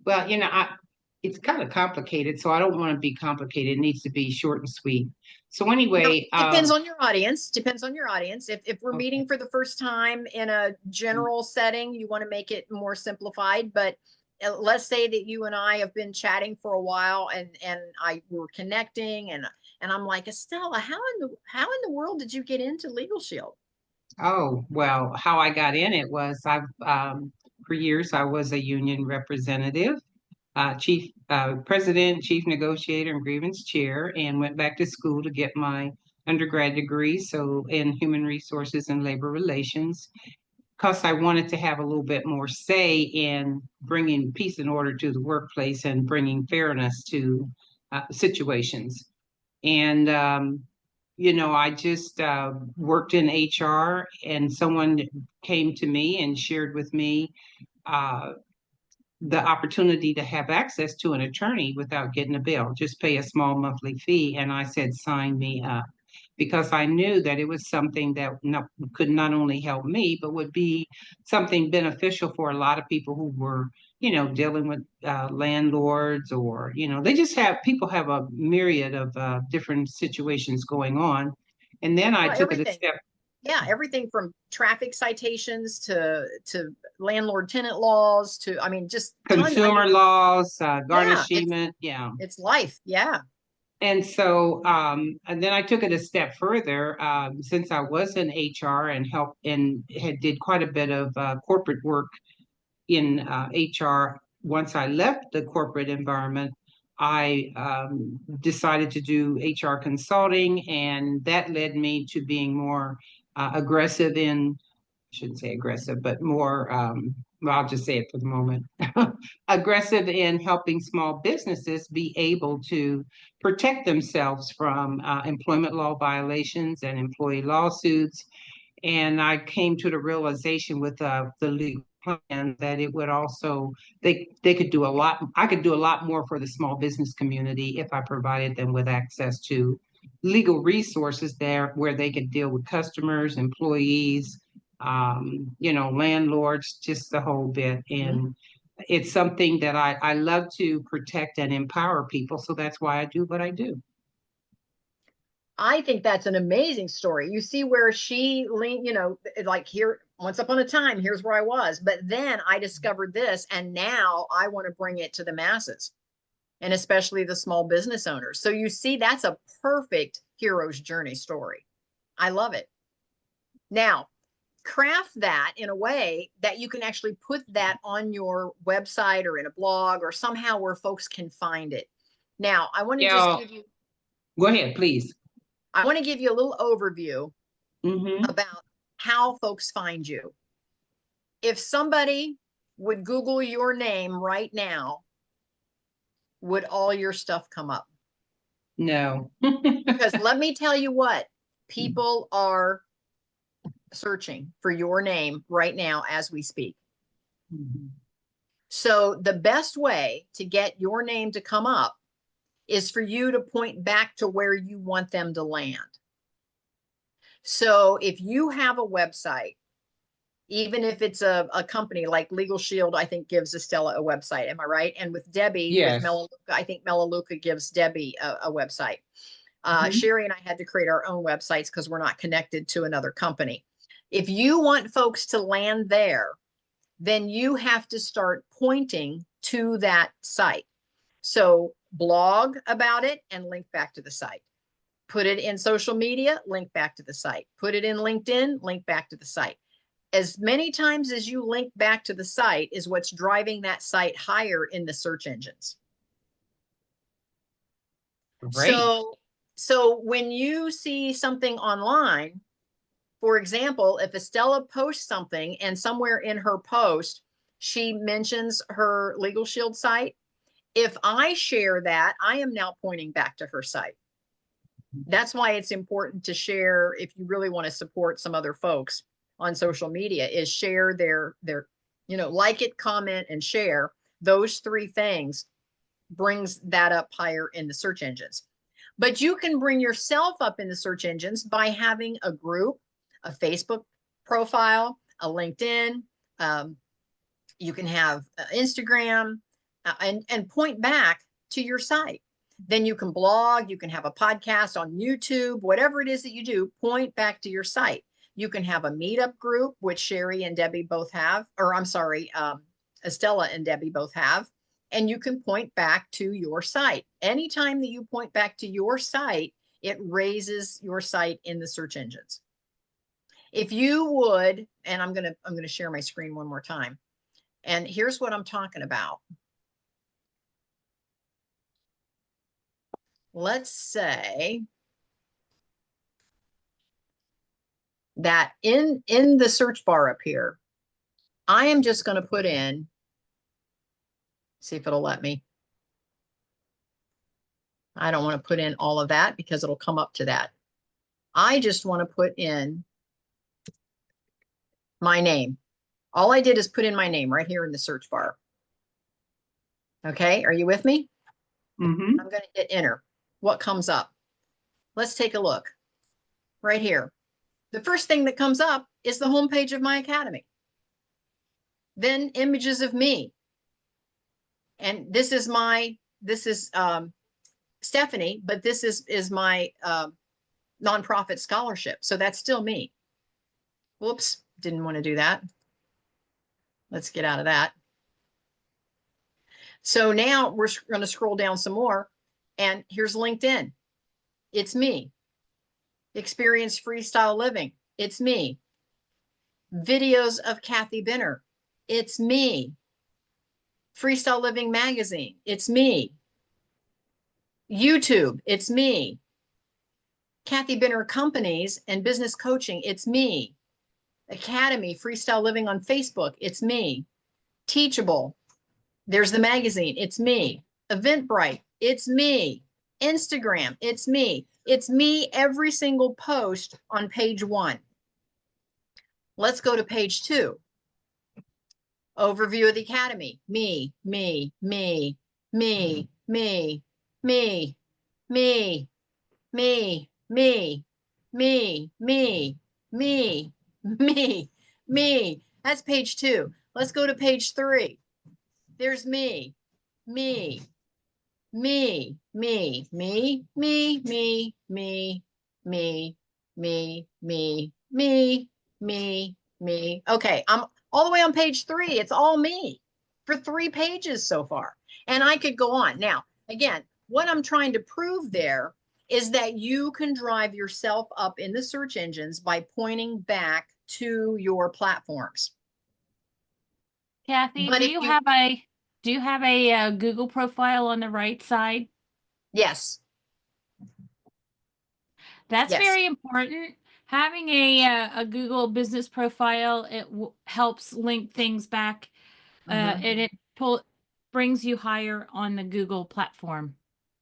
S5: well, you know, it's kind of complicated, so I don't want to be complicated. It needs to be short and sweet. So
S1: No,
S5: anyway,
S1: depends on your audience. Depends on your audience. If we're
S5: Okay.
S1: meeting for the first time in a general setting, you want to make it more simplified. But let's say that you and I have been chatting for a while, and we're connecting, and I'm like, Estella, how in the world did you get into Legal Shield?
S5: Oh, well, how I got in it was for years I was a union representative, chief president, chief negotiator, and grievance chair, and went back to school to get my undergrad degree, so in human resources and labor relations, because I wanted to have a little bit more say in bringing peace and order to the workplace and bringing fairness to situations. And you know, I just worked in HR, and someone came to me and shared with me uh, the opportunity to have access to an attorney without getting a bill, just pay a small monthly fee. And I said, sign me up, because I knew that it was something that could not only help me, but would be something beneficial for a lot of people who were, you know, dealing with landlords, or, you know, people have a myriad of different situations going on. And then I
S1: Well,
S5: took it a
S1: everything.
S5: step.
S1: Yeah, everything from traffic citations to landlord tenant laws to, I mean, just
S5: Consumer laws,
S1: yeah,
S5: garnishment, yeah.
S1: it's life. Yeah.
S5: And so, and then I took it a step further, since I was in HR and helped and did quite a bit of corporate work in HR. Once I left the corporate environment, I decided to do HR consulting, and that led me to being more aggressive in, I shouldn't say aggressive, but more, well, I'll just say it for the moment, aggressive in helping small businesses be able to protect themselves from employment law violations and employee lawsuits. And I came to the realization with the legal plan that it would also, they could do a lot, I could do a lot more for the small business community if I provided them with access to legal resources there where they could deal with customers, employees, you know, landlords, just the whole bit. And it's something that I love to protect and empower people. So that's why I do what I do.
S1: I think that's an amazing story. You see where she leaned, you know, like here, once upon a time, here's where I was, but then I discovered this, and now I want to bring it to the masses, and especially the small business owners. So you see, that's a perfect hero's journey story. I love it. Now, craft that in a way that you can actually put that on your website or in a blog or somehow where folks can find it. Now, I want to just give you,
S5: go ahead, please.
S1: I want to give you a little overview
S5: Mm-hmm.
S1: about how folks find you. If somebody would Google your name right now, would all your stuff come up?
S5: No.
S1: Because let me tell you what, people are searching for your name right now as we speak.
S5: Mm-hmm.
S1: So the best way to get your name to come up is for you to point back to where you want them to land. So if you have a website, even if it's a company like Legal Shield, I think gives Estella a website. Am I right? And with Debbie,
S5: Yes.
S1: with Melaleuca, I think Melaleuca gives Debbie a website.
S5: Mhm.
S1: Sherry and I had to create our own websites because we're not connected to another company. If you want folks to land there, then you have to start pointing to that site. So blog about it and link back to the site. Put it in social media, link back to the site. Put it in LinkedIn, link back to the site. As many times as you link back to the site is what's driving that site higher in the search engines.
S5: Great.
S1: So when you see something online, for example, if Estella posts something and somewhere in her post, she mentions her Legal Shield site, if I share that, I am now pointing back to her site. That's why it's important to share if you really want to support some other folks on social media, is share their, like it, comment, and share. Those three things brings that up higher in the search engines. But you can bring yourself up in the search engines by having a group, a Facebook profile, a LinkedIn. You can have Instagram, and point back to your site. Then you can blog, you can have a podcast on YouTube, whatever it is that you do, point back to your site. You can have a meetup group, which Sherry and Debbie both have, or I'm sorry, Estella and Debbie both have, and you can point back to your site. Anytime that you point back to your site, it raises your site in the search engines. If you would, and I'm gonna share my screen one more time. And here's what I'm talking about. Let's say that in the search bar up here, I am just going to put in, see if it'll let me. I don't want to put in all of that because it'll come up to that. I just want to put in my name. All I did is put in my name right here in the search bar. Okay, are you with me?
S5: Mm-hmm.
S1: I'm going to hit enter. What comes up? Let's take a look right here. The first thing that comes up is the homepage of my academy. Then images of me. And this is Stephanie, but this is my nonprofit scholarship. So that's still me. Whoops, didn't want to do that. Let's get out of that. So now we're going to scroll down some more, and here's LinkedIn. It's me. Experience Freestyle Living. It's me. Videos of Kathy Benner. It's me. Freestyle Living Magazine. It's me. YouTube. It's me. Kathy Benner Companies and Business Coaching. It's me. Academy Freestyle Living on Facebook. It's me. Teachable. There's the magazine. It's me. Eventbrite. It's me. Instagram. It's me. It's me every single post on page 1. Let's go to page 2. Overview of the Academy. Me, me, me, me, me, me, me, me, me, me, me, me, me. That's page 2. Let's go to page 3. There's me, me, me, me, me, me, me, me, me, me, me, me, me, me. Okay, I'm all the way on page 3. It's all me for 3 pages so far. And I could go on. Now, again, what I'm trying to prove there is that you can drive yourself up in the search engines by pointing back to your platforms.
S4: Kathy,
S1: But
S4: do
S1: if
S4: you have a Google profile on the right side?
S1: Yes.
S4: That's
S1: Yes.
S4: very important. Having a Google business profile, it helps link things back, and it brings you higher on the Google platform.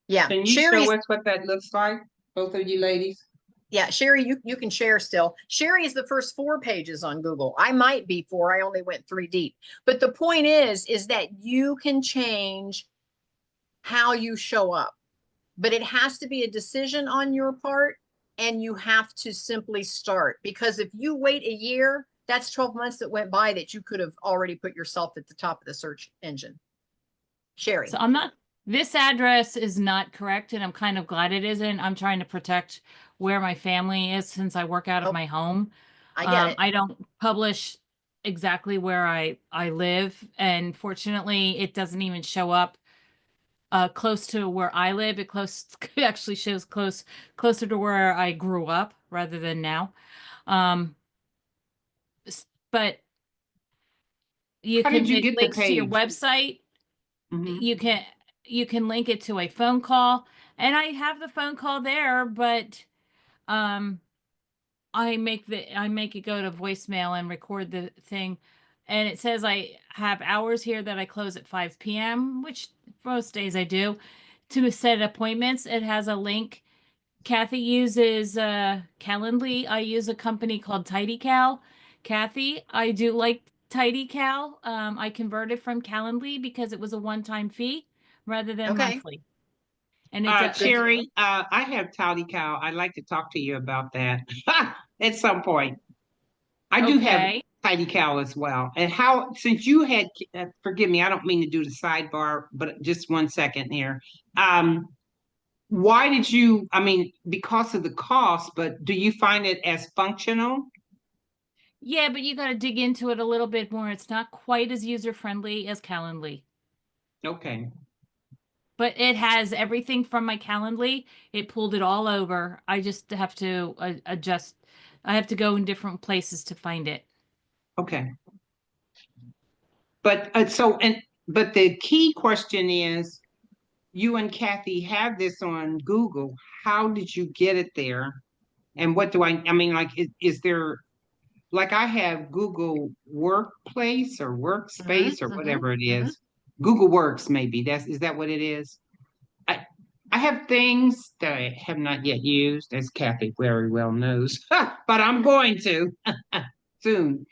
S1: Yeah.
S5: Can you show us what that looks like, both of you ladies?
S1: Yeah, Sherry, you can share still. Sherry is the first 4 pages on Google. I might be 4. I only went 3 deep. But the point is that you can change how you show up. but it has to be a decision on your part, and you have to simply start, because if you wait a year, that's 12 months that went by that you could have already put yourself at the top of the search engine. Sherry.
S4: So this address is not correct, and I'm kind of glad it isn't. I'm trying to protect where my family is since I work out of
S1: Oh,
S4: my home.
S1: I get it.
S4: I don't publish exactly where I live, and fortunately it doesn't even show up close to where I live. It actually shows closer to where I grew up rather than now. But you
S5: How
S4: can,
S5: did you
S4: it
S5: get the
S4: links to your
S5: page?
S4: website.
S5: Mhm.
S4: You can link it to a phone call, and I have the phone call there, but I make it go to voicemail and record the thing, and it says I have hours here that I close at 5 p.m., which most days I do, to set appointments. It has a link. Kathy uses Calendly. I use a company called TidyCal. Kathy, I do like TidyCal. I converted from Calendly because it was a one-time fee rather than
S1: Okay.
S4: monthly. And it does.
S1: Good to know.
S5: Sherry, I have Tally Cow. I'd like to talk to you about that at some point. I do have
S4: Okay.
S5: Tidy Cow as well. And how, since you had, forgive me, I don't mean to do the sidebar, but just 1 second here. Why did you, I mean, because of the cost, but do you find it as functional?
S4: Yeah, but you got to dig into it a little bit more. It's not quite as user-friendly as Calendly,
S5: Okay.
S4: but it has everything from my Calendly. It pulled it all over. I just have to adjust. I have to go in different places to find it.
S5: Okay. But but the key question is, you and Kathy have this on Google. How did you get it there? And what do I mean, like, is there, like, I have Google Workplace or Workspace or whatever it is. Google Works, maybe. Is that what it is? I have things that I have not yet used, as Kathy very well knows, but I'm going to soon.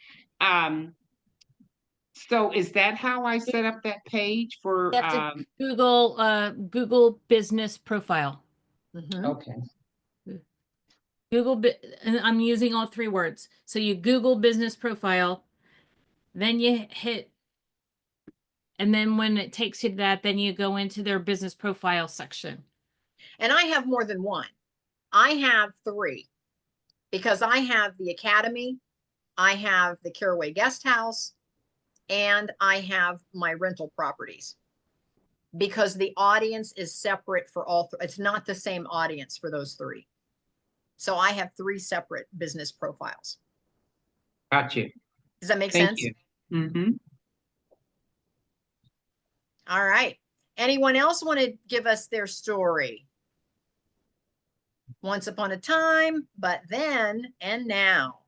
S5: So is that how I set up that page for
S4: You have to Google business profile.
S5: okay.
S4: And I'm using all three words. So you Google business profile, then you hit, and then when it takes you to that, then you go into their business profile section.
S1: And I have more than one. I have 3 because I have the Academy, I have the Caraway Guest House, and I have my rental properties, because the audience is separate for all. It's not the same audience for those 3. So I have 3 separate business profiles.
S5: Got you.
S1: Does that make
S5: Thank
S1: sense?
S5: you. Mm-hmm.
S1: All right. Anyone else want to give us their story? Once upon a time, but then and now.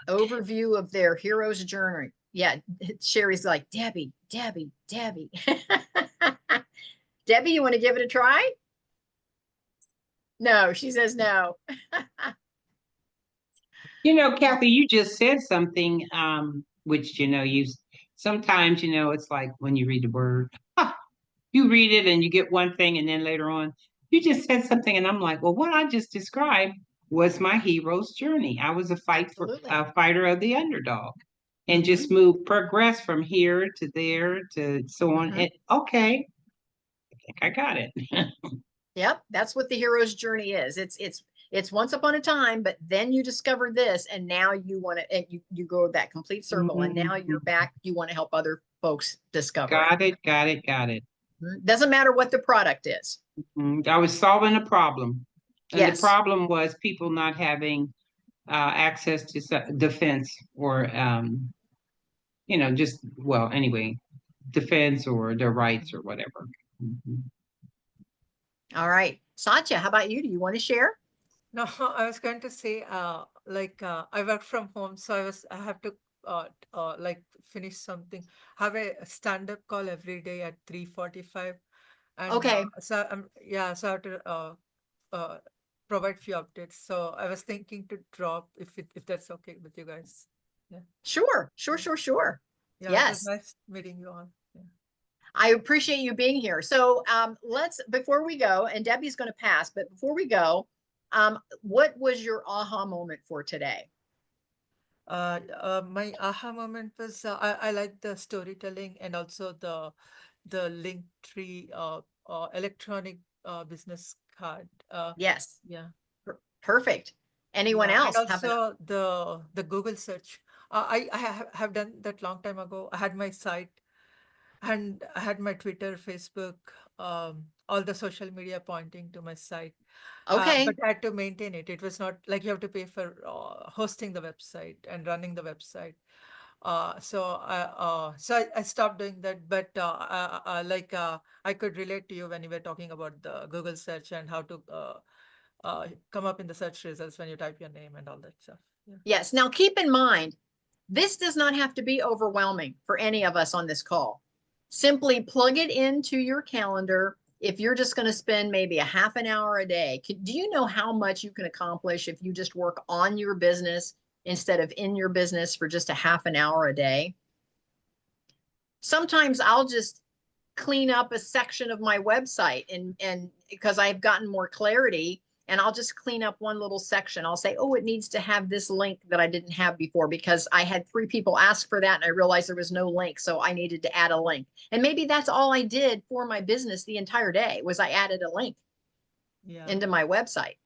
S1: Overview of their hero's journey. Yeah, Sherry's like, Debbie. Debbie, you want to give it a try? No, she says no.
S5: You know, Kathy, you just said something, which, you sometimes, it's like when you read the word, you read it and you get one thing, and then later on, you just said something, and I'm like, well, what I just described was my hero's journey. I was a fighter of the underdog, and just progress from here to there to so on. And okay, I think I got it.
S1: Yep, that's what the hero's journey is. It's once upon a time, but then you discover this, and now you want to, and you go that complete circle, and now you're back. You want to help other folks discover it.
S5: Got it.
S1: Doesn't matter what the product is.
S5: I was solving a problem. And
S1: Yes.
S5: the problem was people not having access to defense or, just, well, anyway, defense or their rights or whatever.
S1: All right. Satya, how about you? Do you want to share?
S3: No, I was going to say, I work from home, so I have to like finish something, have a stand-up call every day at 3:45, and
S1: Okay.
S3: so so I have to provide few updates. So I was thinking to drop if that's okay with you guys. Yeah.
S1: Sure.
S3: Yeah, it was
S1: Yes.
S3: nice meeting you all. Yeah.
S1: I appreciate you being here. So before we go, and Debbie's going to pass, but before we go, what was your aha moment for today?
S3: My aha moment was I like the storytelling and also the link tree electronic business card.
S1: Yes,
S3: Yeah,
S1: perfect. Anyone
S3: yeah, and
S1: else have an?
S3: also the Google search. I have done that long time ago. I had my site and I had my Twitter, Facebook, all the social media pointing to my site.
S1: Okay.
S3: But I had to maintain it. It was not like you have to pay for hosting the website and running the website. So I stopped doing that. But I could relate to you when you were talking about the Google search and how to come up in the search results when you type your name and all that stuff. Yeah.
S1: Yes. Now keep in mind, this does not have to be overwhelming for any of us on this call. Simply plug it into your calendar. If you're just going to spend maybe a half an hour a day, do you know how much you can accomplish if you just work on your business instead of in your business for just a half an hour a day? Sometimes I'll just clean up a section of my website and because I've gotten more clarity, and I'll just clean up one little section. I'll say, oh, it needs to have this link that I didn't have before because I had 3 people ask for that and I realized there was no link. So I needed to add a link. And maybe that's all I did for my business the entire day was I added a link
S3: Yeah.
S1: into my website.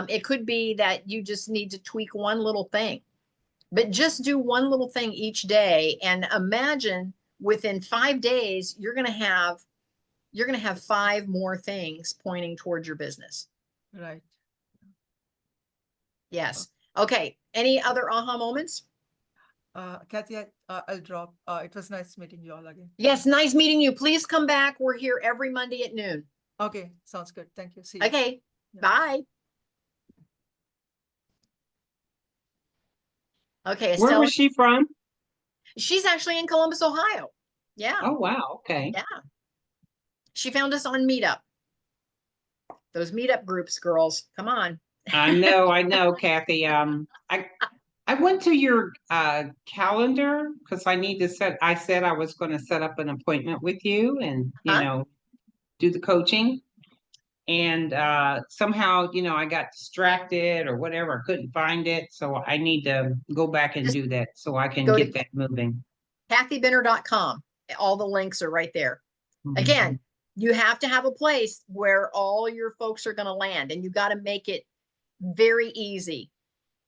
S1: It could be that you just need to tweak one little thing, but just do one little thing each day and imagine within 5 days, you're going to have 5 more things pointing towards your business.
S3: Right.
S1: Yes. Okay. Any other aha moments?
S3: Kathy, I'll drop. It was nice meeting you all again.
S1: Yes. Nice meeting you. Please come back. We're here every Monday at noon.
S3: Okay, sounds good. Thank you. See you.
S1: Okay.
S3: Yeah.
S1: Bye. Okay.
S5: Where
S1: Estelle,
S5: was she from?
S1: she's actually in Columbus, Ohio. Yeah.
S5: Oh, wow. Okay.
S1: Yeah. She found us on Meetup. Those Meetup groups, girls. Come on.
S5: I know, Kathy. I went to your calendar because I said I was going to set up an appointment with you and,
S1: Huh?
S5: do the coaching. And somehow, I got distracted or whatever. I couldn't find it. So I need to go back and
S1: Just
S5: do that so I can
S1: go
S5: get
S1: to
S5: that moving.
S1: kathybinner.com. All the links are right there.
S5: Mhm.
S1: Again, you have to have a place where all your folks are going to land, and you got to make it very easy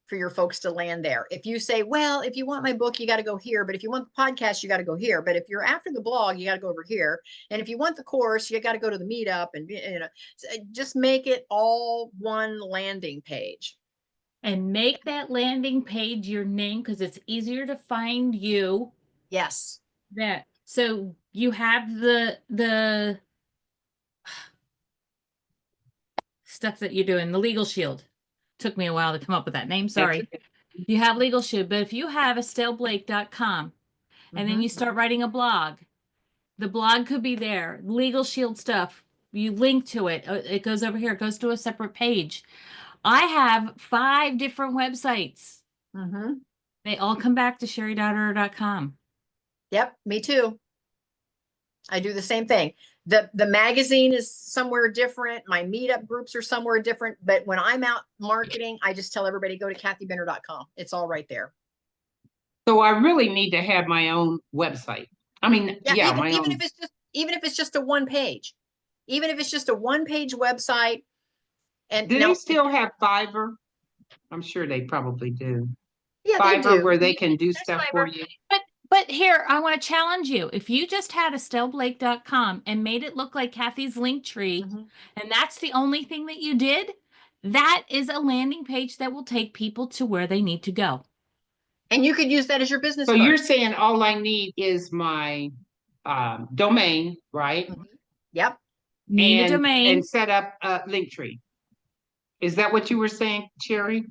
S1: for your folks to land there. If you say, well, if you want my book, you got to go here. But if you want the podcast, you got to go here. But if you're after the blog, you got to go over here. And if you want the course, you got to go to the meetup and, just make it all one landing page.
S4: And make that landing page your name because it's easier to find you.
S1: Yes.
S4: So you have the stuff that you're doing, the Legal Shield. Took me a while to come up with that name. Sorry.
S5: Okay.
S4: You have Legal Shield, but if you have estelle.blake.com and then you start writing a blog, the blog could be there. Legal Shield stuff. You link to it. It goes over here. It goes to a separate page. I have 5 different websites. They all come back to sherry.com.
S1: Yep. Me too. I do the same thing. The magazine is somewhere different. My meetup groups are somewhere different. But when I'm out marketing, I just tell everybody go to kathybinner.com. It's all right there.
S5: So I really need to have my own website. I mean,
S1: Yeah,
S5: my
S1: even
S5: own.
S1: if it's just a one page, even if it's just a one page website. And
S5: Do
S1: now,
S5: they still have Fiverr? I'm sure they probably do.
S1: yeah, they
S5: Fiverr
S1: do.
S5: where they can do
S4: There's
S5: stuff
S4: Fiverr.
S5: for you.
S4: But here, I want to challenge you. If you just had estelle.blake.com and made it look like Kathy's link tree, and that's the only thing that you did, that is a landing page that will take people to where they need to go.
S1: And you could use that as your business
S5: So
S1: card.
S5: you're saying all I need is my domain, right?
S1: Yep.
S4: Need a domain.
S5: And set up a link tree. Is that what you were saying, Sherry?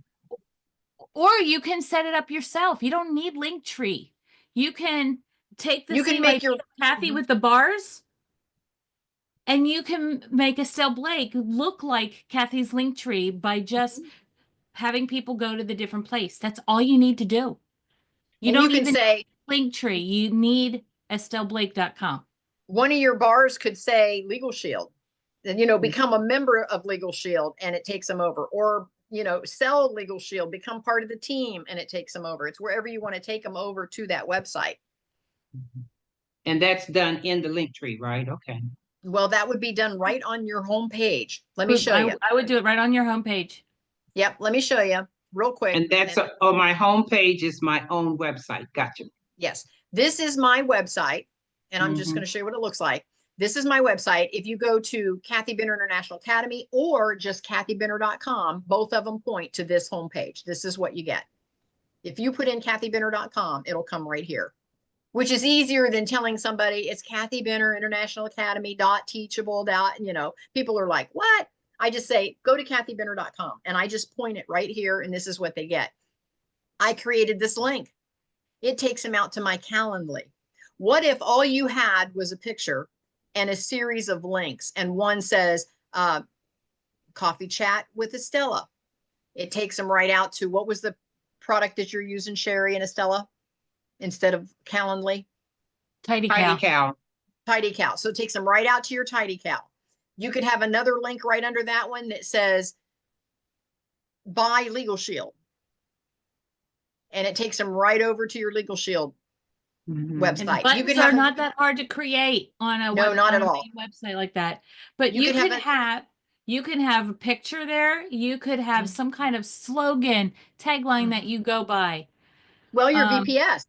S4: Or you can set it up yourself. You don't need Linktree. You can take the
S1: You can
S4: same
S1: make
S4: idea
S1: your
S4: Kathy with the bars, and you can make Estelle Blake look like Kathy's Linktree by just having people go to the different place. That's all you need to do. You
S1: and
S4: don't
S1: you can
S4: even
S1: say
S4: need Linktree. You need estelle.blake.com.
S1: one of your bars could say Legal Shield, and, become a member of Legal Shield and it takes them over, or, sell Legal Shield, become part of the team and it takes them over. It's wherever you want to take them over to that website.
S5: And that's done in the link tree, right? Okay.
S1: Well, that would be done right on your home page. Let me show you.
S4: I would do it right on your homepage.
S1: Yep. Let me show you real quick.
S5: And that's on my homepage is my own website. Gotcha.
S1: Yes. This is my website, and I'm just going to show you what it looks like. This is my website. If you go to Kathy Benner International Academy or just kathybenner.com, both of them point to this homepage. This is what you get. If you put in kathybenner.com, it'll come right here, which is easier than telling somebody it's Kathy Benner International Academy .teachable. People are like, what? I just say, go to kathybenner.com, and I just point it right here, and this is what they get. I created this link. It takes them out to my Calendly. What if all you had was a picture and a series of links, and one says coffee chat with Estella? It takes them right out to, what was the product that you're using, Sherry and Estella, instead of Calendly?
S4: Tidy
S5: Tidy
S4: Cow.
S5: Cow.
S1: Tidy Cow. So it takes them right out to your Tidy Cow. You could have another link right under that one that says buy Legal Shield, and it takes them right over to your Legal Shield
S5: Mhm.
S1: website.
S4: And
S1: You
S4: buttons
S1: could
S4: are
S1: have
S4: not that hard to create on a
S1: No, not
S4: on
S1: at
S4: a
S1: all.
S4: main website like that. But
S1: You
S4: you
S1: could
S4: could
S1: have
S4: you can have a picture there. You could have some kind of slogan, tagline that you go by.
S1: Well, your
S4: Um,
S1: VPS.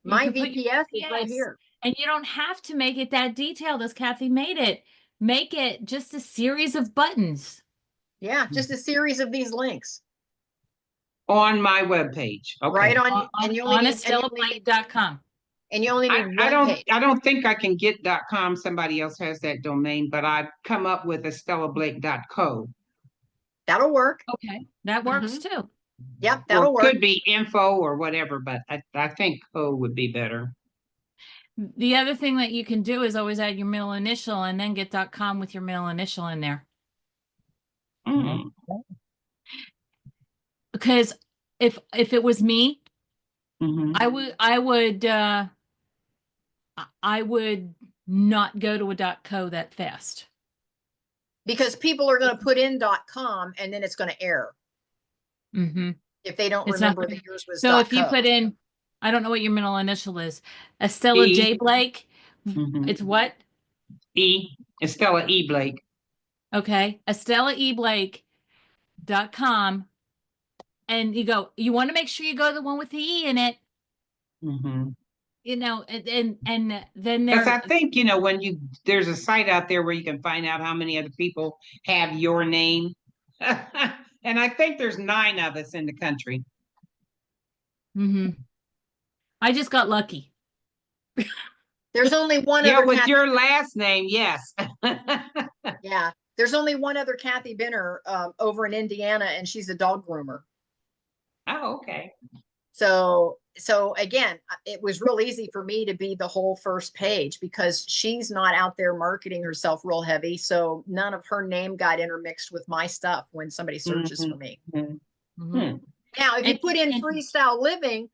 S4: You
S1: My
S4: could put your
S1: VPS is right
S4: VPS,
S1: here.
S4: and you don't have to make it that detailed as Kathy made it. Make it just a series of buttons.
S1: Yeah, just a series of these links
S5: On my webpage. Okay.
S1: right on, and you only
S4: on
S1: need
S4: estellablake.com.
S1: and you only need
S5: I
S1: one page.
S5: don't think I can get .com. Somebody else has that domain, but I've come up with estellablake.co.
S1: That'll work.
S4: Okay, that works too.
S1: Yep, that'll
S5: Or
S1: work.
S5: could be info or whatever, but I think co would be better.
S4: The other thing that you can do is always add your middle initial and then get .com with your middle initial in there.
S5: Mm.
S4: Because if it was me,
S5: Mhm.
S4: I would not go to a .co that fast.
S1: Because people are going to put in .com and then it's going to error
S4: Mm-hmm.
S1: if they don't
S4: It's not
S1: remember
S4: gonna-
S1: that yours was
S4: So if you
S1: .co.
S4: put in, I don't know what your middle initial is, Estella
S5: E.
S4: J. Blake,
S5: Mhm.
S4: it's what?
S5: Estella E. Blake.
S4: Okay, EstellaEblake.com, and you want to make sure you go to the one with the E in it,
S5: Mhm.
S4: and then
S5: Because I
S4: there,
S5: think, when there's a site out there where you can find out how many other people have your name. And I think there's 9 of us in the country.
S4: I just got lucky.
S1: There's only one
S5: Yeah,
S1: other
S5: with
S1: Kathy.
S5: your last name, yes.
S1: Yeah, there's only one other Kathy Benner over in Indiana, and she's a dog groomer.
S5: Oh, okay.
S1: So again, it was real easy for me to be the whole first page because she's not out there marketing herself real heavy. So none of her name got intermixed with my stuff when somebody searches for me.
S5: Mhm.
S1: Now, if you put in
S4: And-
S1: freestyle living,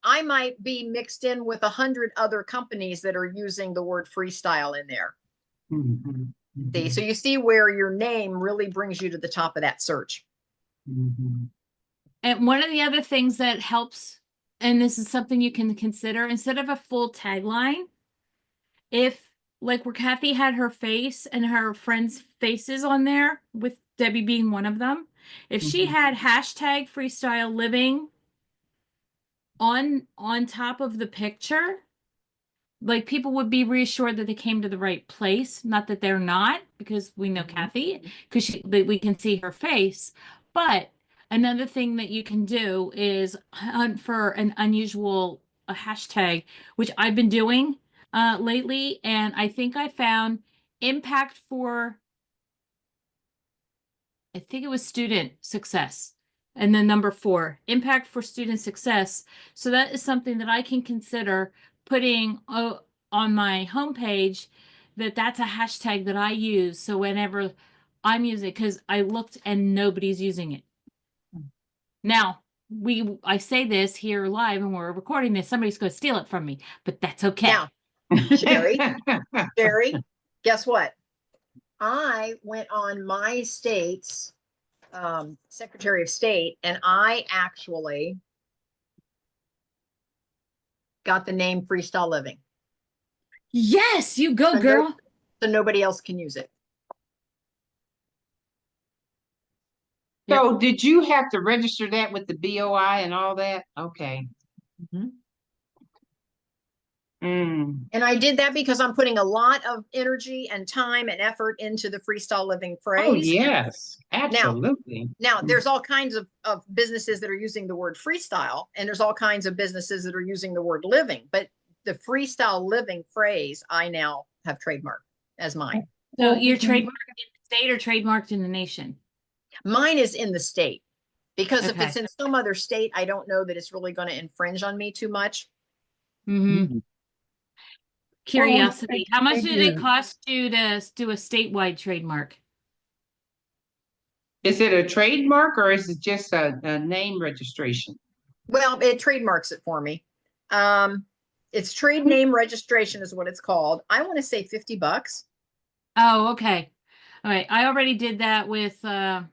S1: I might be mixed in with 100 other companies that are using the word freestyle in there.
S5: Mhm.
S1: See, so you see where your name really brings you to the top of that search.
S5: Mhm.
S4: And one of the other things that helps, and this is something you can consider, instead of a full tagline, if like where Kathy had her face and her friends' faces on there, with Debbie being one of them, if she had hashtag freestyle living on top of the picture, like people would be reassured that they came to the right place. Not that they're not, because we know Kathy, because we can see her face. But another thing that you can do is hunt for an unusual hashtag, which I've been doing lately, and I think I found impact for, I think it was student success. And then number 4, impact for student success. So that is something that I can consider putting on my homepage, that's a hashtag that I use. So whenever I'm using it, because I looked and nobody's using it. Now, I say this here live and we're recording this, somebody's going to steal it from me, but that's okay.
S1: Now, Sherry, guess what? I went on my state's Secretary of State, and I actually got the name Freestyle Living.
S4: Yes, you go,
S1: So
S4: girl.
S1: So nobody else can use it.
S5: So did you have to register that with the BOI and all that? Okay. Mm.
S1: And I did that because I'm putting a lot of energy and time and effort into the Freestyle Living phrase.
S5: Oh, yes, absolutely.
S1: Now, there's all kinds of businesses that are using the word freestyle, and there's all kinds of businesses that are using the word living. But the Freestyle Living phrase, I now have trademarked as mine.
S4: So you're trademarked in the state or trademarked in the nation?
S1: Mine is in the state, because if
S4: Okay.
S1: it's in some other state, I don't know that it's really going to infringe on me too much.
S4: Mm-hmm. Curiosity. How much did it
S2: figure-
S4: cost you to do a statewide trademark?
S5: Is it a trademark or is it just a name registration?
S1: Well, it trademarks it for me. It's trade name registration is what it's called. I want to say $50.
S4: Oh, okay. All right. I already did that with my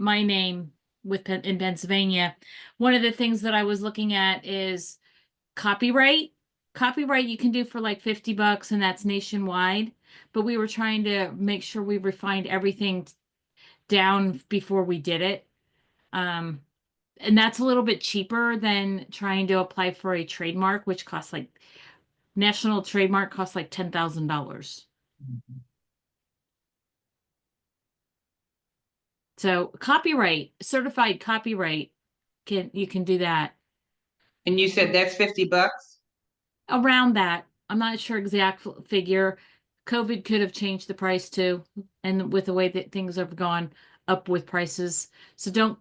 S4: name in Pennsylvania. One of the things that I was looking at is copyright. Copyright you can do for like $50, and that's nationwide. But we were trying to make sure we refined everything down before we did it. And that's a little bit cheaper than trying to apply for a trademark, which costs like national trademark costs like $10,000. So copyright, certified copyright, you can do that.
S5: And you said that's $50?
S4: Around that. I'm not sure exact figure. COVID could have changed the price too, and with the way that things have gone up with prices. So don't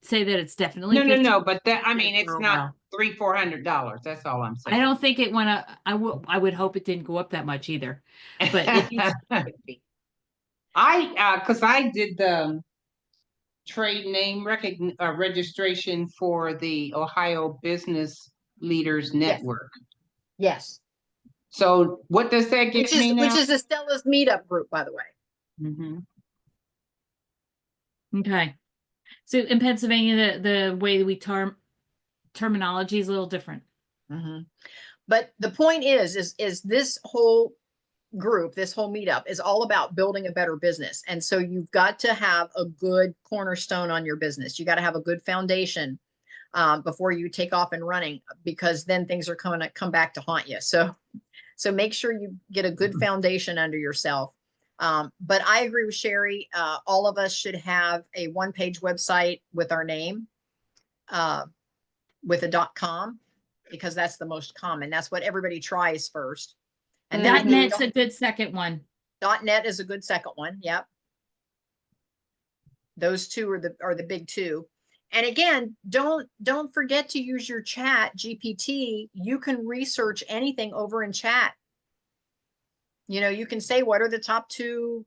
S4: say that it's definitely
S5: No,
S4: 50.
S5: but that, I mean, it's not $300-400. That's all I'm saying.
S4: I don't think it went up. I would hope it didn't go up that much either. But it used to be.
S5: because I did the trade name registration for the Ohio Business Leaders Network.
S1: Yes.
S5: So what does that get me now?
S1: Which is Estella's meetup group, by the way.
S5: Mhm.
S4: Okay. So in Pennsylvania, the way we terminology is a little different.
S1: But the point is this whole group, this whole meetup is all about building a better business. And so you've got to have a good cornerstone on your business. You got to have a good foundation before you take off and running, because then things are going to come back to haunt you. So make sure you get a good foundation under yourself. But I agree with Sherry. All of us should have a one-page website with our name, with a .com, because that's the most common. That's what everybody tries first. And then
S4: .net's a good second one.
S1: .net is a good second one. Yep. Those two are the big two. And again, don't forget to use your chat GPT. You can research anything over in chat. You know, you can say, what are the top two,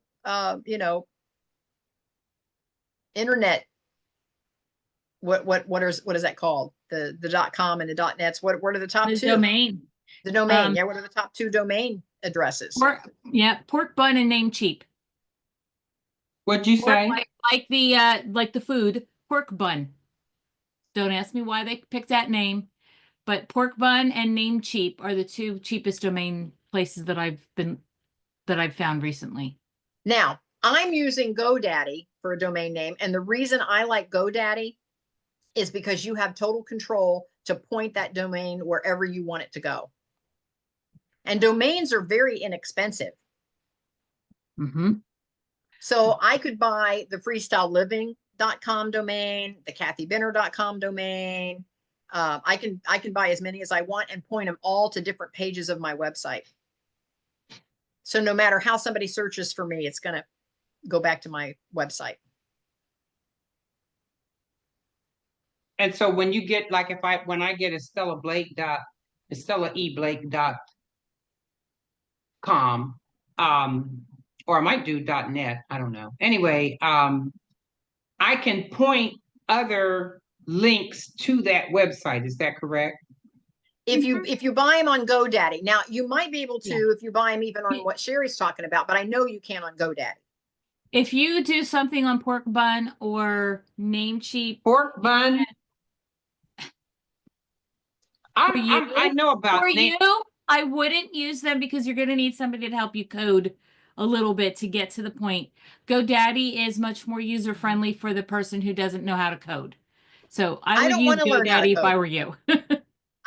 S1: internet, what is that called? The .com and the .nets. What are the top
S4: The
S1: two?
S4: domain.
S1: The domain. Yeah. What are the top two domain addresses?
S4: Pork bun and Namecheap.
S5: What'd you say?
S4: Like the food, pork bun. Don't ask me why they picked that name, but pork bun and Namecheap are the two cheapest domain places that I've found recently.
S1: Now, I'm using GoDaddy for a domain name, and the reason I like GoDaddy is because you have total control to point that domain wherever you want it to go. And domains are very inexpensive. So I could buy the freestyleliving.com domain, the kathybinner.com domain. I can buy as many as I want and point them all to different pages of my website. So no matter how somebody searches for me, it's going to go back to my website.
S5: And so when you get, like, when I get EstellaEblake.com, or I might do .net, I don't know. Anyway, I can point other links to that website. Is that correct?
S1: If you buy them on GoDaddy, now you might be able to
S4: Yeah.
S1: if you buy them even on
S4: Yeah.
S1: what Sherry's talking about, but I know you can on GoDaddy.
S4: If you do something on Pork Bun or Namecheap,
S5: Pork bun.
S4: for you,
S5: I know about
S4: for
S5: name.
S4: you, I wouldn't use them because you're going to need somebody to help you code a little bit to get to the point. GoDaddy is much more user friendly for the person who doesn't know how to code. So I would
S1: don't
S4: use
S1: wanna learn how to
S4: GoDaddy if I
S1: code.
S4: were you.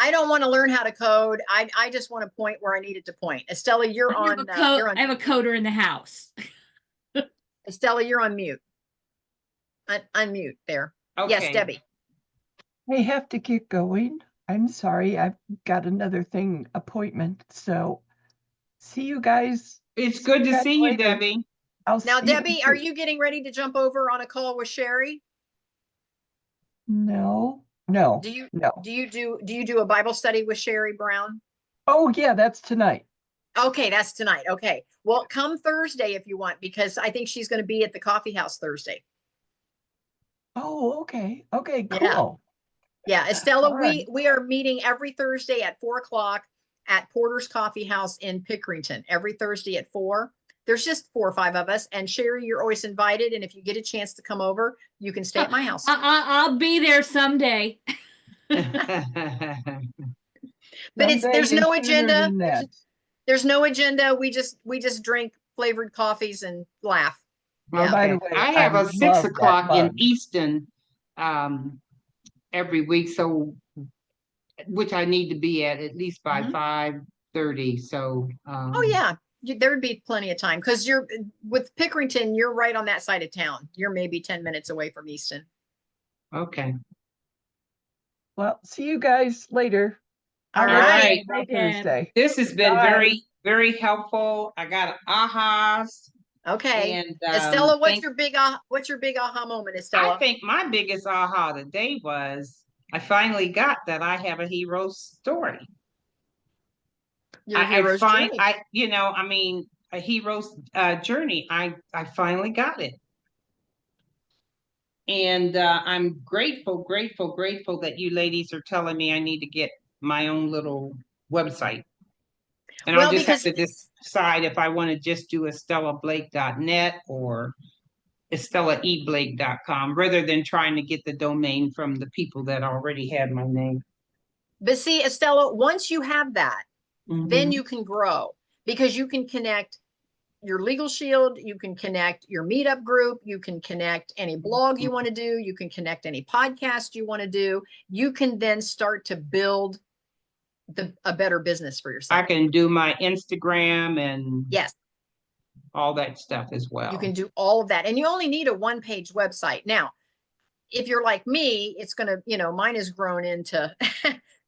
S1: I don't want to learn how to code. I just want to point where I needed to point. Estella, you're
S4: I have
S1: on.
S4: a
S1: You're on.
S4: I have a coder in the house.
S1: Estella, you're on mute. Unmute there. Yes,
S5: Okay.
S1: Debbie.
S2: I have to get going. I'm sorry, I've got another appointment. So see you guys.
S5: It's good to
S2: guys
S5: see you,
S2: later.
S5: Debbie.
S2: I'll
S1: Now,
S2: see you
S1: Debbie, are
S2: later.
S1: you getting ready to jump over on a call with Sherry?
S2: No.
S1: Do you do a Bible study with Sherry Brown?
S2: Oh yeah, that's tonight.
S1: Okay, that's tonight. Okay. Well, come Thursday if you want, because I think she's going to be at the coffee house Thursday.
S2: Oh, okay. Okay,
S1: Yeah.
S2: cool.
S1: Yeah, Estella,
S2: All right.
S1: we are meeting every Thursday at 4:00 at Porter's Coffee House in Pickerington. Every Thursday at 4. There's just 4 or 5 of us, and Sherry, you're always invited. And if you get a chance to come over, you can stay at my house.
S4: I'll be there someday.
S1: But
S2: Someday
S1: there's
S2: is
S1: no
S2: sooner
S1: agenda.
S2: than that.
S1: There's no agenda. We just drink flavored coffees and laugh.
S2: Well,
S1: Yeah.
S2: by the
S5: Okay.
S2: way,
S5: I have a 6
S2: love that
S5: o'clock in
S2: mug.
S5: Easton every week, so which I need to be at least by
S1: Mhm.
S5: 5:30. So
S1: Oh yeah, there would be plenty of time because you're with Pickerington. You're right on that side of town. You're maybe 10 minutes away from Easton.
S5: okay.
S2: Well, see you guys later.
S1: All
S2: I'll let you
S5: right.
S2: know about
S4: Bye, Deb.
S2: Thursday.
S5: This has been
S2: Bye.
S5: very, very helpful. I got ahas.
S1: Okay.
S5: And
S1: Estella, what's your big aha moment, Estella?
S5: I think my biggest aha today was I finally got that I have a hero story.
S1: Your hero's journey.
S5: A hero's journey. I finally got it. And I'm grateful that you ladies are telling me I need to get my own little website. And
S1: Well,
S5: I'll just have
S1: because
S5: to decide if I want to just do estellablake.net or estellaeblake.com rather than trying to get the domain from the people that already had my name.
S1: But see, Estella, once you have that, then you can grow because you can connect your Legal Shield, you can connect your meetup group, you can connect any blog you want to do, you can connect any podcast you want to do. You can then start to build a better business for yourself.
S5: I can do my Instagram and
S1: yes,
S5: all that stuff as well.
S1: You can do all of that. And you only need a one-page website. Now, if you're like me, it's going to, mine has grown into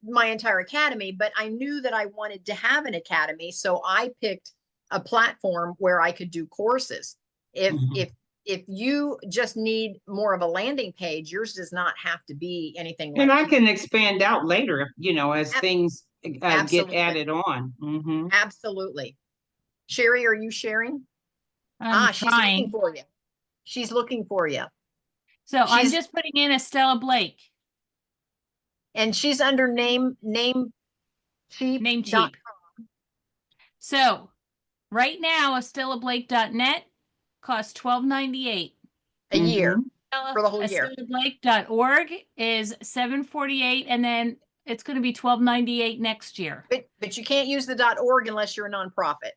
S1: my entire academy, but I knew that I wanted to have an academy. So I picked a platform where I could do courses. If you just need more of a landing page, yours does not have to be anything
S5: and
S1: like
S5: I can expand out later, as things get
S1: Absolutely.
S5: added on.
S1: Absolutely. Sherry, are you sharing? She's looking
S4: Trying.
S1: for you. She's looking for you.
S4: So I'm just putting in Estella Blake.
S1: And she's under Namecheap.
S4: So right now, estellablake.net costs $12.98
S1: a year for the whole year.
S4: estellablake.org is $7.48, and then it's going to be $12.98 next year.
S1: But you can't use the .org unless you're a nonprofit.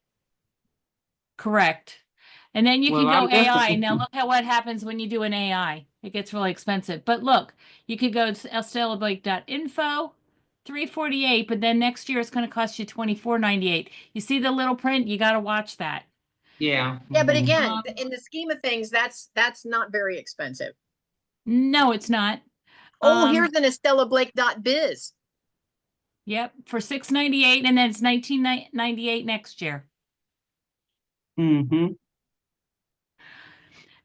S4: Correct. And then you can go AI. Now look at what happens when you do an AI. It gets really expensive. But look, you could go to estellablake.info, $3.48, but then next year it's going to cost you $24.98. You see the little print? You got to watch that.
S5: Yeah.
S1: Yeah, but again, in the scheme of things, that's not very expensive.
S4: No, it's not.
S1: Oh, here's an estellablake.biz.
S4: Yep, for $6.98, and then it's $19.98 next year. And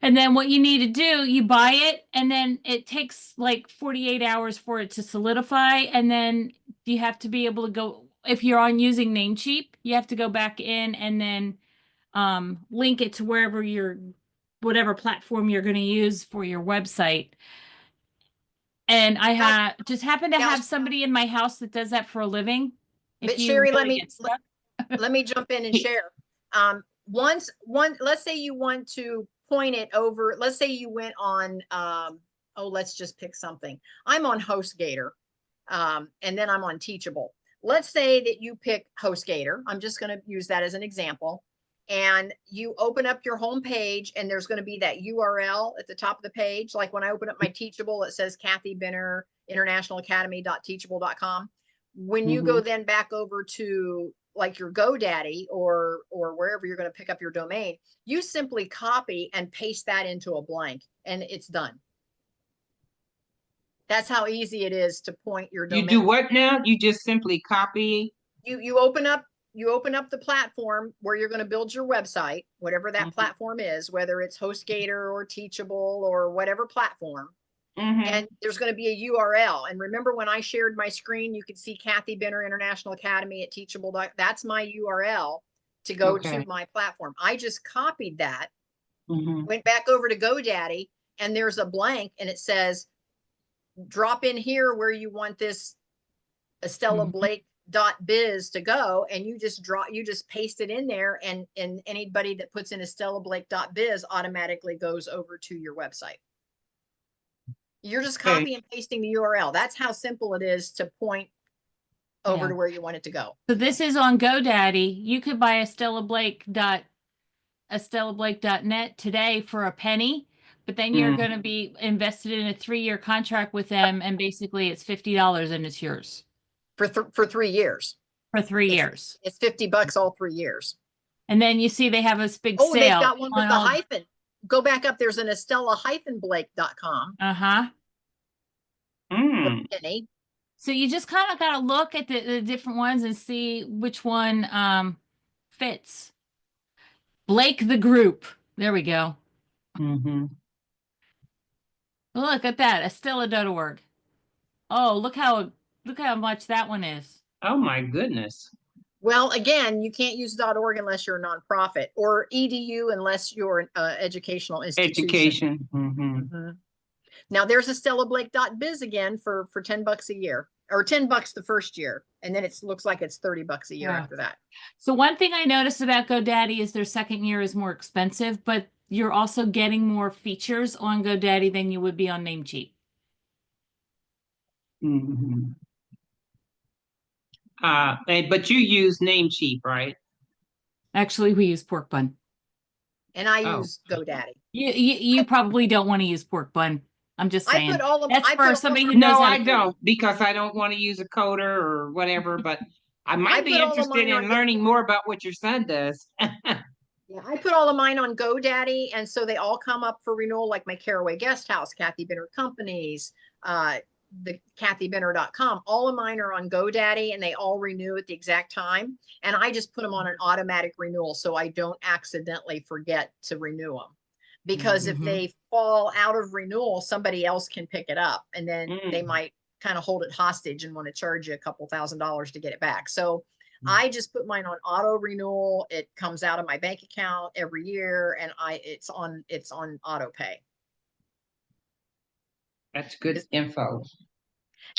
S4: then what you need to do, you buy it, and then it takes like 48 hours for it to solidify. And then you have to be able to go, if you're on using Namecheap, you have to go back in and then link it to whatever platform you're going to use for your website. And I just happen to
S1: Yeah.
S4: have somebody in my house that does that for a living. If
S1: But
S4: you
S1: Sherry,
S4: really get stuck.
S1: let me jump in and share. Let's say you want to point it over, let's say you went on, let's just pick something. I'm on HostGator, and then I'm on Teachable. Let's say that you pick HostGator. I'm just going to use that as an example. And you open up your home page, and there's going to be that URL at the top of the page. Like when I open up my Teachable, it says Kathy Benner International Academy.teachable.com. When you go then back over to like your GoDaddy or wherever you're going to pick up your domain, you simply copy and paste that into a blank, and it's done. That's how easy it is to point your domain.
S5: You do what now? You just simply copy?
S1: You open up the platform where you're going to build your website, whatever that platform is, whether it's HostGator or Teachable or whatever platform. And there's going to be a URL. And remember when I shared my screen, you could see Kathy Benner International Academy at Teachable. That's my URL to go to my platform. I just copied that, went back over to GoDaddy, and there's a blank, and it says, drop in here where you want this EstellaBlake.biz to go, and you just paste it in there, and anybody that puts in EstellaBlake.biz automatically goes over to your website. You're just copy and pasting the URL. That's how simple it is to point over to where you want it to go.
S4: So this is on GoDaddy. You could buy EstellaBlake.net today for a penny, but then you're going to be invested in a 3-year contract with them, and basically it's $50 and it's yours.
S1: For 3 years.
S4: For 3 years.
S1: It's $50 all 3 years.
S4: And then you see they have this big
S1: sale. They've got one with the hyphen. Go back up. There's an Estella-Blake.com.
S4: So you just kind of got to look at the different ones and see which one fits. Blake the group. There we go. Look at that. Estella.org. Oh, look how much that one is.
S5: Oh my goodness.
S1: Well, again, you can't use .org unless you're a nonprofit, or edu unless you're an educational institution. Now there's EstellaBlake.biz again for $10 a year, or $10 the first year, and then it looks like it's $30 a year after that.
S4: So one thing I noticed about GoDaddy is their second year is more expensive, but you're also getting more features on GoDaddy than you would be on Namecheap.
S5: But you use Namecheap, right?
S4: Actually, we use Pork Bun.
S1: And I use GoDaddy.
S4: You probably don't want to use Pork Bun. I'm just saying. That's for somebody who knows.
S5: No, I don't, because I don't want to use a coder or whatever, but I might be interested in learning more about what your son does.
S1: Yeah, I put all of mine on GoDaddy, and so they all come up for renewal, like my Caraway Guest House, Kathy Benner Companies, the KathyBenner.com. All of mine are on GoDaddy, and they all renew at the exact time. And I just put them on an automatic renewal, so I don't accidentally forget to renew them. Because if they fall out of renewal, somebody else can pick it up, and then they might kind of hold it hostage and want to charge you a couple $1,000s to get it back. So I just put mine on auto renewal. It comes out of my bank account every year, and it's on auto pay.
S5: That's good info.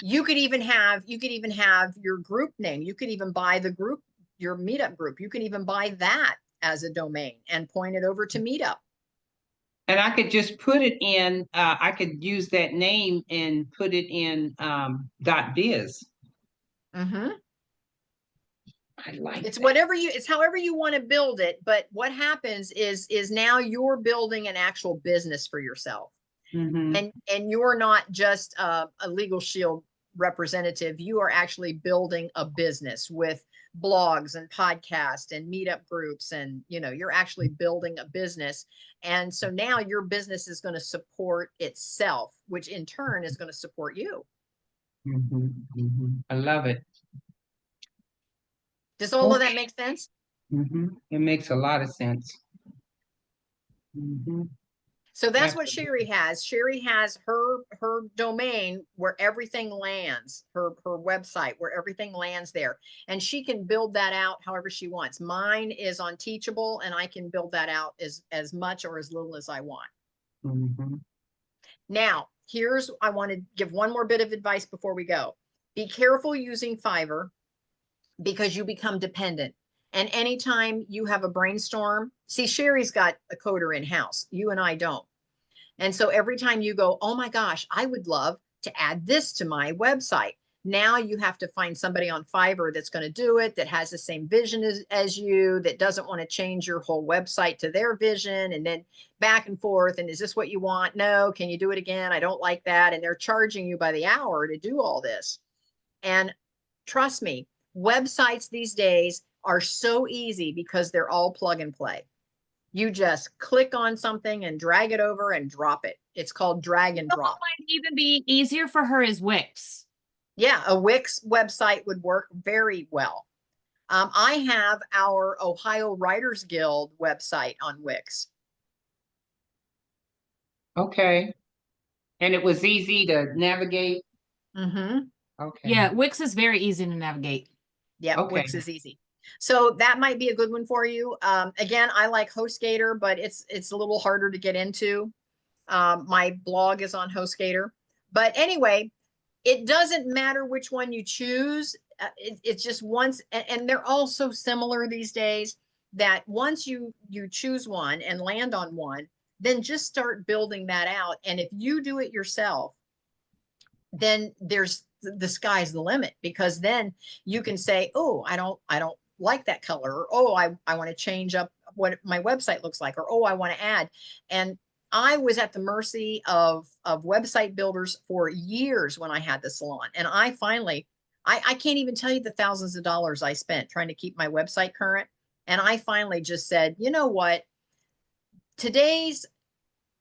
S1: You could even have your group name. You could even buy the group, your meetup group. You can even buy that as a domain and point it over to Meetup.
S5: And I could just put it in, I could use that name and put it in .biz. I like
S1: it's
S5: that.
S1: it's however you want to build it. But what happens is now you're building an actual business for yourself. And you're not just a Legal Shield representative. You are actually building a business with blogs and podcasts and meetup groups, and you're actually building a business. And so now your business is going to support itself, which in turn is going to support you.
S5: I love it.
S1: Does all of that make sense?
S5: It makes a lot of sense.
S1: So that's what Sherry has. Sherry has her domain where everything lands, her website where everything lands there. And she can build that out however she wants. Mine is on Teachable, and I can build that out as much or as little as I want. Now, I want to give one more bit of advice before we go. Be careful using Fiverr because you become dependent. And anytime you have a brainstorm, see, Sherry's got a coder in house. You and I don't. And so every time you go, oh my gosh, I would love to add this to my website. Now you have to find somebody on Fiverr that's going to do it, that has the same vision as you, that doesn't want to change your whole website to their vision, and then back and forth. And is this what you want? No. Can you do it again? I don't like that. And they're charging you by the hour to do all this. And trust me, websites these days are so easy because they're all plug and play. You just click on something and drag it over and drop it. It's called drag and drop.
S4: What might even be easier for her is Wix.
S1: Yeah, a Wix website would work very well. I have our Ohio Writers Guild website on Wix.
S5: Okay. And it was easy to navigate.
S1: Mm-hmm.
S5: Okay.
S4: Yeah, Wix is very easy to navigate.
S1: Yeah,
S5: Okay.
S1: Wix is easy. So that might be a good one for you. Again, I like HostGator, but it's a little harder to get into. My blog is on HostGator. But anyway, it doesn't matter which one you choose. It's just once, and they're all so similar these days that once you choose one and land on one, then just start building that out. And if you do it yourself, then the sky's the limit, because then you can say, oh, I don't like that color, or oh, I want to change up what my website looks like, or oh, I want to add. And I was at the mercy of website builders for years when I had the salon. And I finally, I can't even tell you the thousands of dollars I spent trying to keep my website current. And I finally just said, you know what? Today's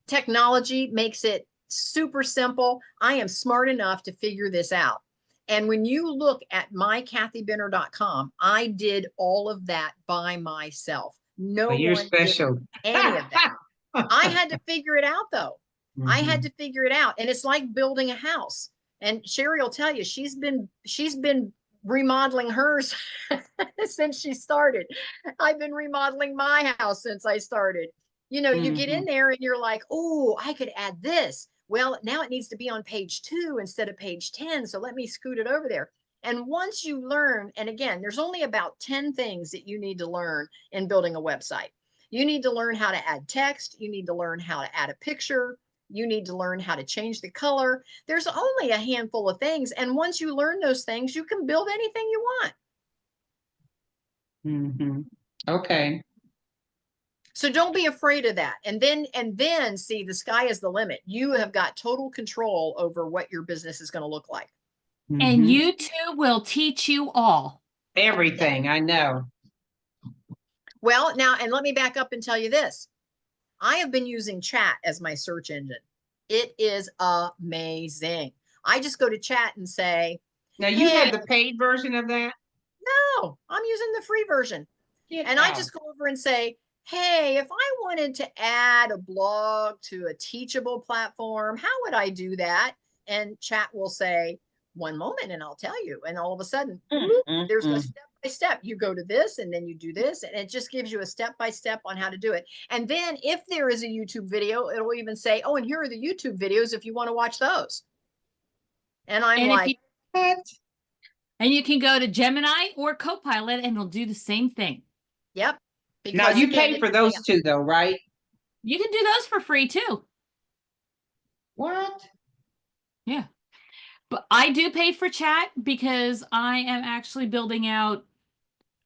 S1: technology makes it super simple. I am smart enough to figure this out. And when you look at mykathybinner.com, I did all of that by myself. No
S5: Well, you're
S1: one
S5: special.
S1: did any of that. I had to figure it out though. I had to figure it out. And it's like building a house. And Sherry will tell you, she's been remodeling hers since she started. I've been remodeling my house since I started. You know, you get in there and you're like, oh, I could add this. Well, now it needs to be on page 2 instead of page 10. So let me scoot it over there. And once you learn, and again, there's only about 10 things that you need to learn in building a website. You need to learn how to add text. You need to learn how to add a picture. You need to learn how to change the color. There's only a handful of things. And once you learn those things, you can build anything you want.
S5: Okay.
S1: So don't be afraid of that. And then see, the sky is the limit. You have got total control over what your business is going to look like.
S4: And YouTube will teach you all.
S5: Everything, I know.
S1: Well, now, and let me back up and tell you this. I have been using chat as my search engine. It is amazing. I just go to chat and say,
S5: Now you
S1: hey,
S5: have the paid version of that?
S1: No, I'm using the free version.
S5: Get
S1: and
S5: out.
S1: I just go over and say, hey, if I wanted to add a blog to a Teachable platform, how would I do that? And chat will say, one moment and I'll tell you. And all of a sudden, there's a step by step. You go to this and then you do this. And it just gives you a step by step on how to do it. And then if there is a YouTube video, it'll even say, oh, and here are the YouTube videos if you want to watch those. And I'm like,
S5: what?
S4: And you can go to Gemini or Copilot and it'll do the same thing.
S1: Yep.
S5: Now you pay for those two though, right?
S4: You can do those for free too.
S5: What?
S4: Yeah. But I do pay for chat because I am actually building out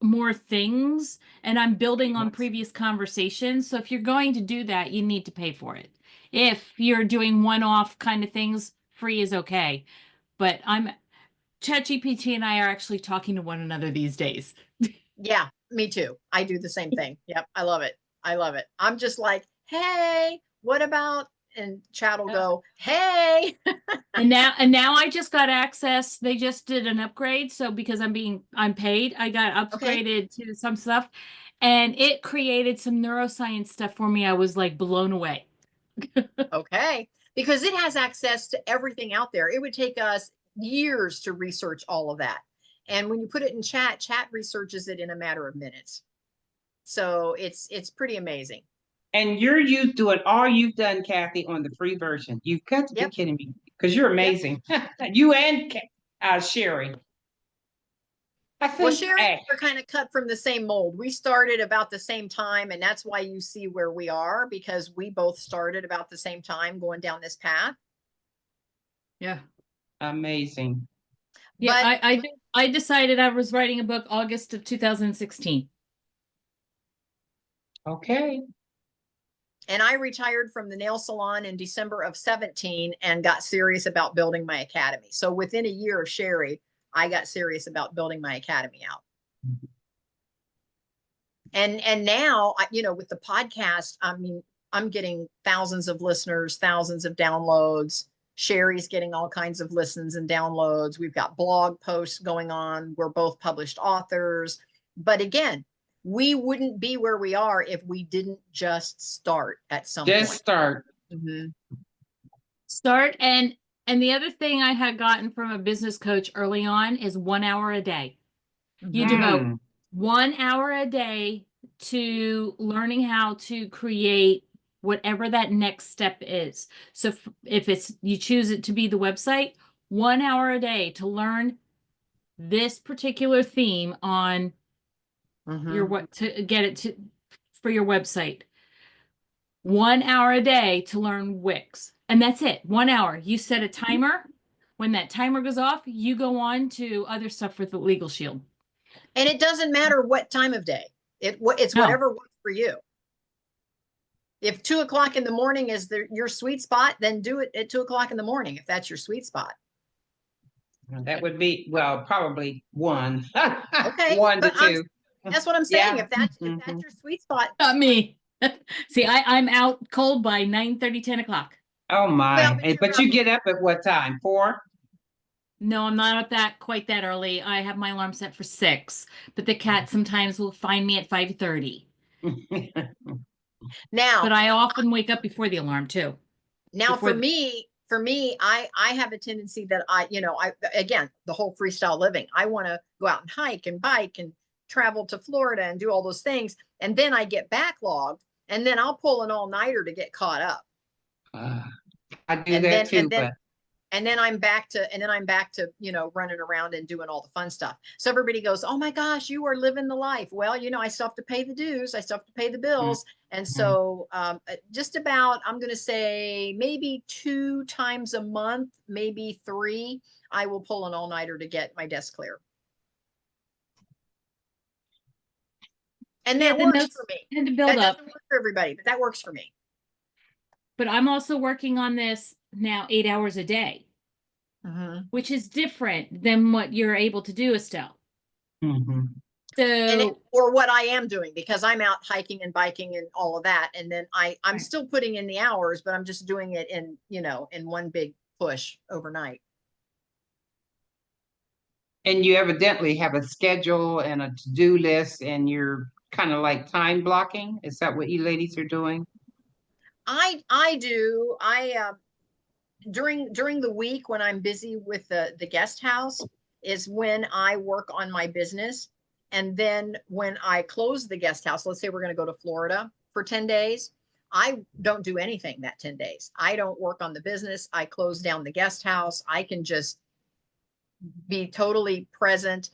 S4: more things and I'm building on previous conversations. So if you're going to do that, you need to pay for it. If you're doing one-off kind of things, free is okay. But ChatGPT and I are actually talking to one another these days.
S1: Yeah, me too. I do the same thing. Yep. I love it. I love it. I'm just like, hey, what about, and chat will go, hey.
S4: and now I just got access. They just did an upgrade. So because I'm paid, I got upgraded to some stuff and it created some neuroscience stuff for me. I was like blown away.
S1: Okay. Because it has access to everything out there. It would take us years to research all of that. And when you put it in chat researches it in a matter of minutes. So it's pretty amazing.
S5: And you doing all you've done, Kathy, on the free version. You've got to be
S1: Yep.
S5: kidding me, because you're amazing. You and Sherry. I
S1: Well,
S5: think,
S1: Sherry and I are kind of cut from the same mold. We started about the same time, and that's why you see where we are, because we both started about the same time going down this path.
S4: Yeah.
S5: amazing.
S4: Yeah,
S1: But
S4: I decided I was writing a book August of 2016.
S5: Okay.
S1: and I retired from the nail salon in December of 17 and got serious about building my academy. So within a year of Sherry, I got serious about building my academy out. And now, with the podcast, I mean, I'm getting thousands of listeners, thousands of downloads. Sherry's getting all kinds of listens and downloads. We've got blog posts going on. We're both published authors. But again, we wouldn't be where we are if we didn't just start at some
S5: Just
S1: point.
S5: start.
S4: Start and the other thing I had gotten from a business coach early on is 1 hour a day. You devote 1 hour a day to learning how to create whatever that next step is. So if it's you choose it to be the website, 1 hour a day to learn this particular theme on your what to get it to for your website. 1 hour a day to learn Wix. And that's it. 1 hour. You set a timer. When that timer goes off, you go on to other stuff with the Legal Shield.
S1: And it doesn't matter what time of day. It's
S4: No.
S1: whatever works for you. If 2 o'clock in the morning is your sweet spot, then do it at 2 o'clock in the morning, if that's your sweet spot.
S5: That would be, well, probably 1.
S1: Okay.
S5: 1 to
S1: but
S5: 2.
S1: that's what I'm saying.
S5: Yeah.
S1: If that's your sweet spot.
S4: Not me. See, I'm out cold by 9:30, 10 o'clock.
S5: Oh my.
S1: Well,
S5: But you get up at what time? 4?
S4: No, I'm not up quite that early. I have my alarm set for 6, but the cat sometimes will find me at 5:30.
S1: Now,
S4: But I often wake up before the alarm too.
S1: now for me, I have a tendency that again, the whole freestyle living, I want to go out and hike and bike and travel to Florida and do all those things. And then I get backlogged, and then I'll pull an all-nighter to get caught up.
S5: I do that too, but
S1: and then I'm back to running around and doing all the fun stuff. So everybody goes, "Oh my gosh, you are living the life." Well, I still have to pay the dues. I still have to pay the bills. And so just about, I'm going to say maybe 2 times a month, maybe 3, I will pull an all-nighter to get my desk clear. And that works for me.
S4: And to build
S1: That
S4: up.
S1: doesn't work for everybody, but that works for me.
S4: But I'm also working on this now 8 hours a day, which is different than what you're able to do, Estelle. So,
S1: or what I am doing, because I'm out hiking and biking and all of that. And then I'm still putting in the hours, but I'm just doing it in one big push overnight.
S5: And you evidently have a schedule and a to-do list, and you're kind of like time blocking. Is that what you ladies are doing?
S1: I do. During the week when I'm busy with the guest house is when I work on my business. And then when I close the guest house, let's say we're going to go to Florida for 10 days. I don't do anything that 10 days. I don't work on the business. I close down the guest house. I can just be totally present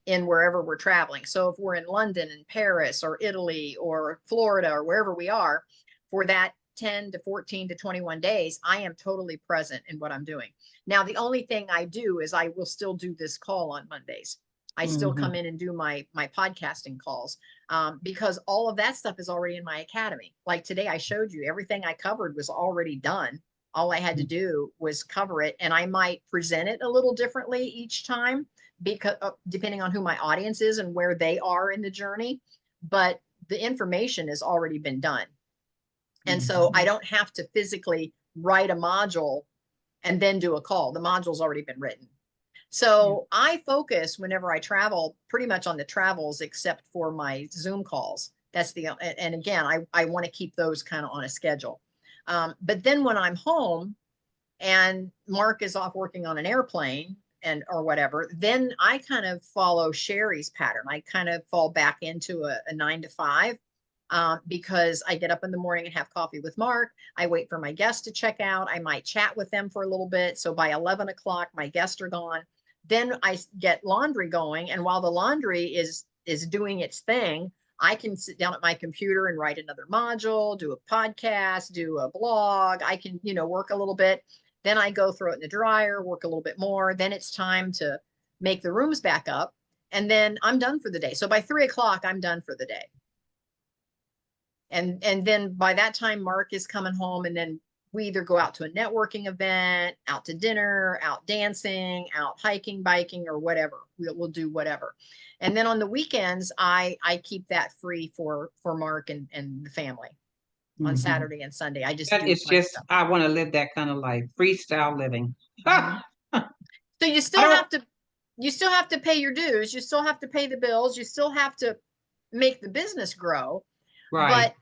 S1: in wherever we're traveling. So if we're in London and Paris or Italy or Florida or wherever we are for that 10 to 14 to 21 days, I am totally present in what I'm doing. Now, the only thing I do is I will still do this call on Mondays. I still come in and do my podcasting calls because all of that stuff is already in my academy. Like today, I showed you everything I covered was already done. All I had to do was cover it, and I might present it a little differently each time because depending on who my audience is and where they are in the journey. But the information has already been done. And so I don't have to physically write a module and then do a call. The module's already been written. So I focus whenever I travel pretty much on the travels, except for my Zoom calls. And again, I want to keep those kind of on a schedule. But then when I'm home and Mark is off working on an airplane or whatever, then I kind of follow Sherry's pattern. I kind of fall back into a 9 to 5. because I get up in the morning and have coffee with Mark. I wait for my guests to check out. I might chat with them for a little bit. So by 11 o'clock, my guests are gone. Then I get laundry going. And while the laundry is doing its thing, I can sit down at my computer and write another module, do a podcast, do a blog. I can, work a little bit. Then I go throw it in the dryer, work a little bit more. Then it's time to make the rooms back up. And then I'm done for the day. So by 3 o'clock, I'm done for the day. And then by that time, Mark is coming home, and then we either go out to a networking event, out to dinner, out dancing, out hiking, biking, or whatever. We'll do whatever. And then on the weekends, I keep that free for Mark and the family on Saturday and Sunday. I just
S5: That
S1: do
S5: is
S1: my
S5: just,
S1: stuff.
S5: I want to live that kind of life, freestyle living.
S1: Mhm. So you still have to pay your dues. You still have to pay the bills. You still have to make the business grow.
S5: Right.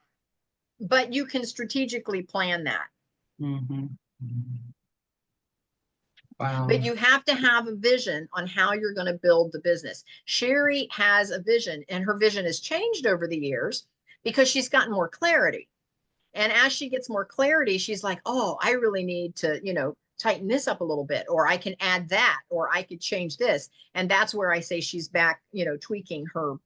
S1: But you can strategically plan that.
S5: Wow.
S1: But you have to have a vision on how you're going to build the business. Sherry has a vision, and her vision has changed over the years because she's gotten more clarity. And as she gets more clarity, she's like, oh, I really need to, tighten this up a little bit, or I can add that, or I could change this. And that's where I say she's back, tweaking her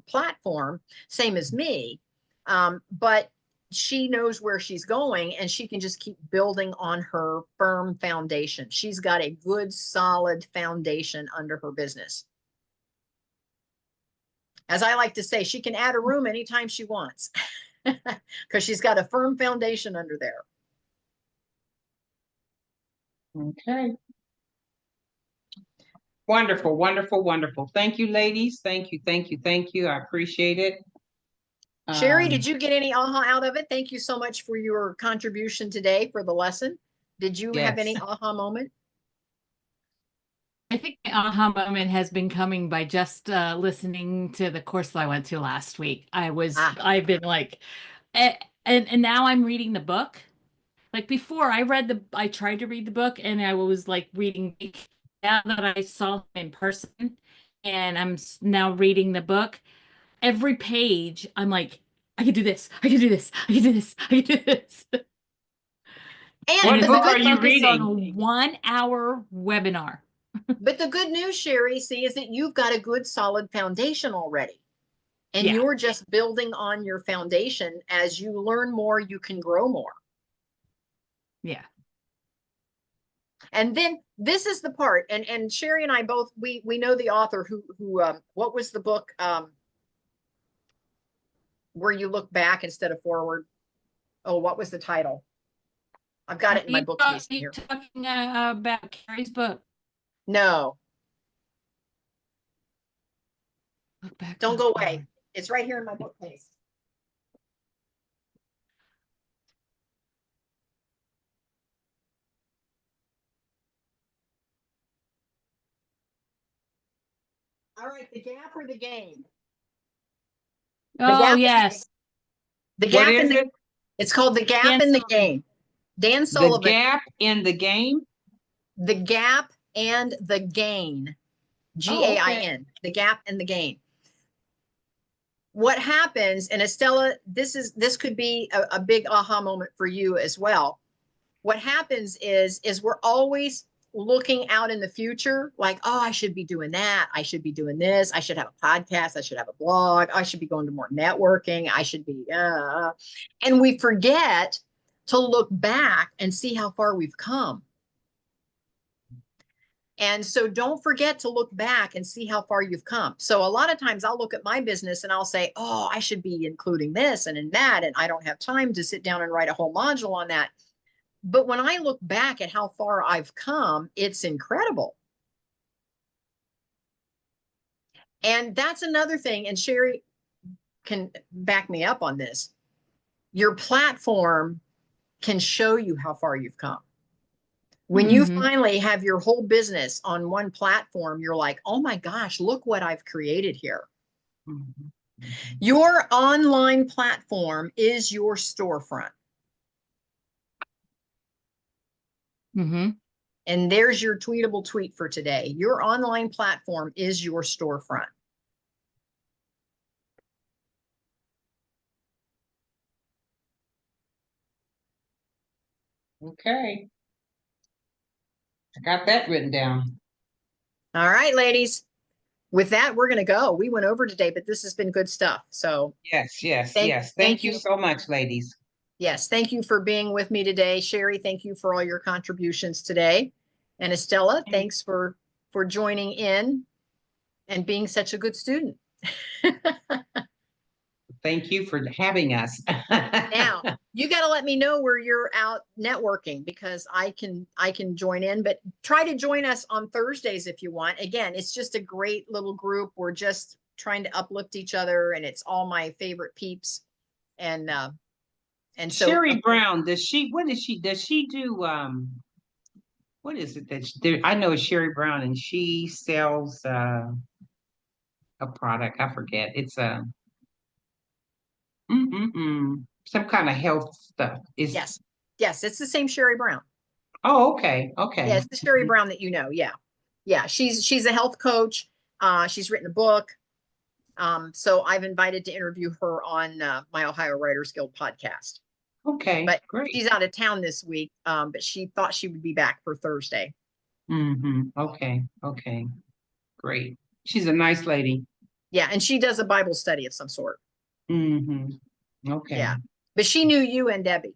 S1: platform, same as me. But she knows where she's going, and she can just keep building on her firm foundation. She's got a good, solid foundation under her business. As I like to say, she can add a room anytime she wants because she's got a firm foundation under there.
S5: Okay. Wonderful, wonderful, wonderful. Thank you, ladies. Thank you, thank you, thank you. I appreciate it.
S1: Sherry, did you get any aha out of it? Thank you so much for your contribution today for the lesson. Did you have any aha moment?
S4: I think my aha moment has been coming by just listening to the course that I went to last week. I've been like, and now I'm reading the book. Like before, I tried to read the book, and I was like reading. Now that I saw him in person, and I'm now reading the book, every page, I'm like, I can do this. I can do this. I can do this. I can do this.
S1: And
S5: what book are you reading?
S4: On a 1 hour webinar.
S1: But the good news, Sherry, see, is that you've got a good, solid foundation already. And you're just building on your foundation. As you learn more, you can grow more.
S4: Yeah.
S1: And then this is the part, and Sherry and I both, we know the author who what was the book where you look back instead of forward? Oh, what was the title? I've got it in my bookcase here.
S4: Are you talking about Carrie's book?
S1: No.
S4: Look back.
S1: Don't go away. It's right here in my bookcase. All right, The Gap or The Game?
S4: Oh, yes.
S1: The Gap in the,
S5: it?
S1: It's called The Gap
S4: Dan
S1: in the
S4: Sullivan.
S1: Game. Dan Sullivan.
S5: The Gap in the Game?
S1: The Gap and the Gain. Gain. The Gap and the Gain. What happens, and Estella, this could be a big aha moment for you as well. What happens is we're always looking out in the future, like, oh, I should be doing that. I should be doing this. I should have a podcast. I should have a blog. I should be going to more networking. I should be, and we forget to look back and see how far we've come. And so don't forget to look back and see how far you've come. So a lot of times I'll look at my business and I'll say, oh, I should be including this and in that. And I don't have time to sit down and write a whole module on that. But when I look back at how far I've come, it's incredible. And that's another thing. And Sherry can back me up on this. Your platform can show you how far you've come. When you finally have your whole business on one platform, you're like, oh my gosh, look what I've created here. Your online platform is your storefront. And there's your tweetable tweet for today. Your online platform is your storefront.
S5: Okay. I got that written down.
S1: All right, ladies. With that, we're going to go. We went over today, but this has been good stuff. So
S5: Yes, yes,
S1: thank,
S5: yes.
S1: thank
S5: Thank you
S1: you.
S5: so much, ladies.
S1: Yes, thank you for being with me today. Sherry, thank you for all your contributions today. And Estella, thanks for joining in and being such a good student.
S5: Thank you for having us.
S1: Now, you got to let me know where you're out networking because I can join in, but try to join us on Thursdays if you want. Again, it's just a great little group. We're just trying to uplift each other and it's all my favorite peeps. And so
S5: Sherry Brown, does she do what is it that I know it's Sherry Brown and she sells a product. I forget. It's a some kind of health stuff.
S1: yes, it's the same Sherry Brown.
S5: Oh, okay. Okay.
S1: Yeah, it's the Sherry Brown that you know. Yeah. Yeah. She's a health coach. She's written a book. So I've invited to interview her on my Ohio Writers Guild podcast.
S5: Okay,
S1: But
S5: great.
S1: she's out of town this week. But she thought she would be back for Thursday.
S5: Okay. Okay. Great. She's a nice lady.
S1: Yeah, and she does a Bible study of some sort.
S5: Okay.
S1: Yeah. But she knew you and Debbie.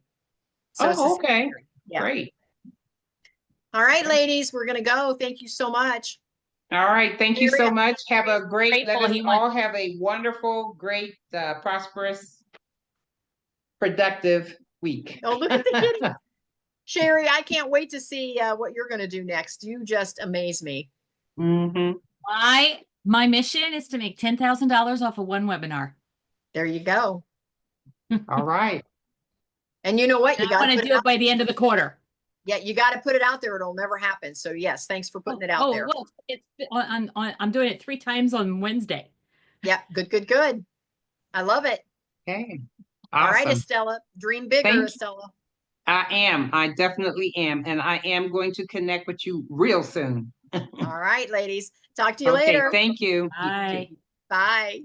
S1: So it's the
S5: Oh,
S1: same
S5: okay.
S1: Sherry. Yeah.
S5: Great.
S1: All right, ladies, we're gonna go. Thank you so much.
S5: All right. Thank you so
S1: Sherry,
S5: much. Have a great, let
S4: Grateful
S5: us
S4: he went.
S5: all have a wonderful, great, prosperous, productive week.
S1: Oh, look at the kitty. Sherry, I can't wait to see what you're gonna do next. You just amaze me.
S4: My mission is to make $10,000 off of one webinar.
S1: There you go.
S5: All right.
S1: And you know what? You
S4: I
S1: got
S4: want
S1: to
S4: to do it by the end of the quarter.
S1: Yeah, you got to put it out there. It'll never happen. So yes, thanks for putting it out there.
S4: Well, it's I'm doing it 3 times on Wednesday.
S1: Yeah, good. I love it.
S5: Okay.
S1: All right,
S5: Awesome.
S1: Estella, dream bigger,
S5: Thank you.
S1: Estella.
S5: I definitely am. And I am going to connect with you real soon.
S1: All right, ladies. Talk to you
S5: Okay,
S1: later.
S5: thank you.
S4: Bye.
S1: Bye.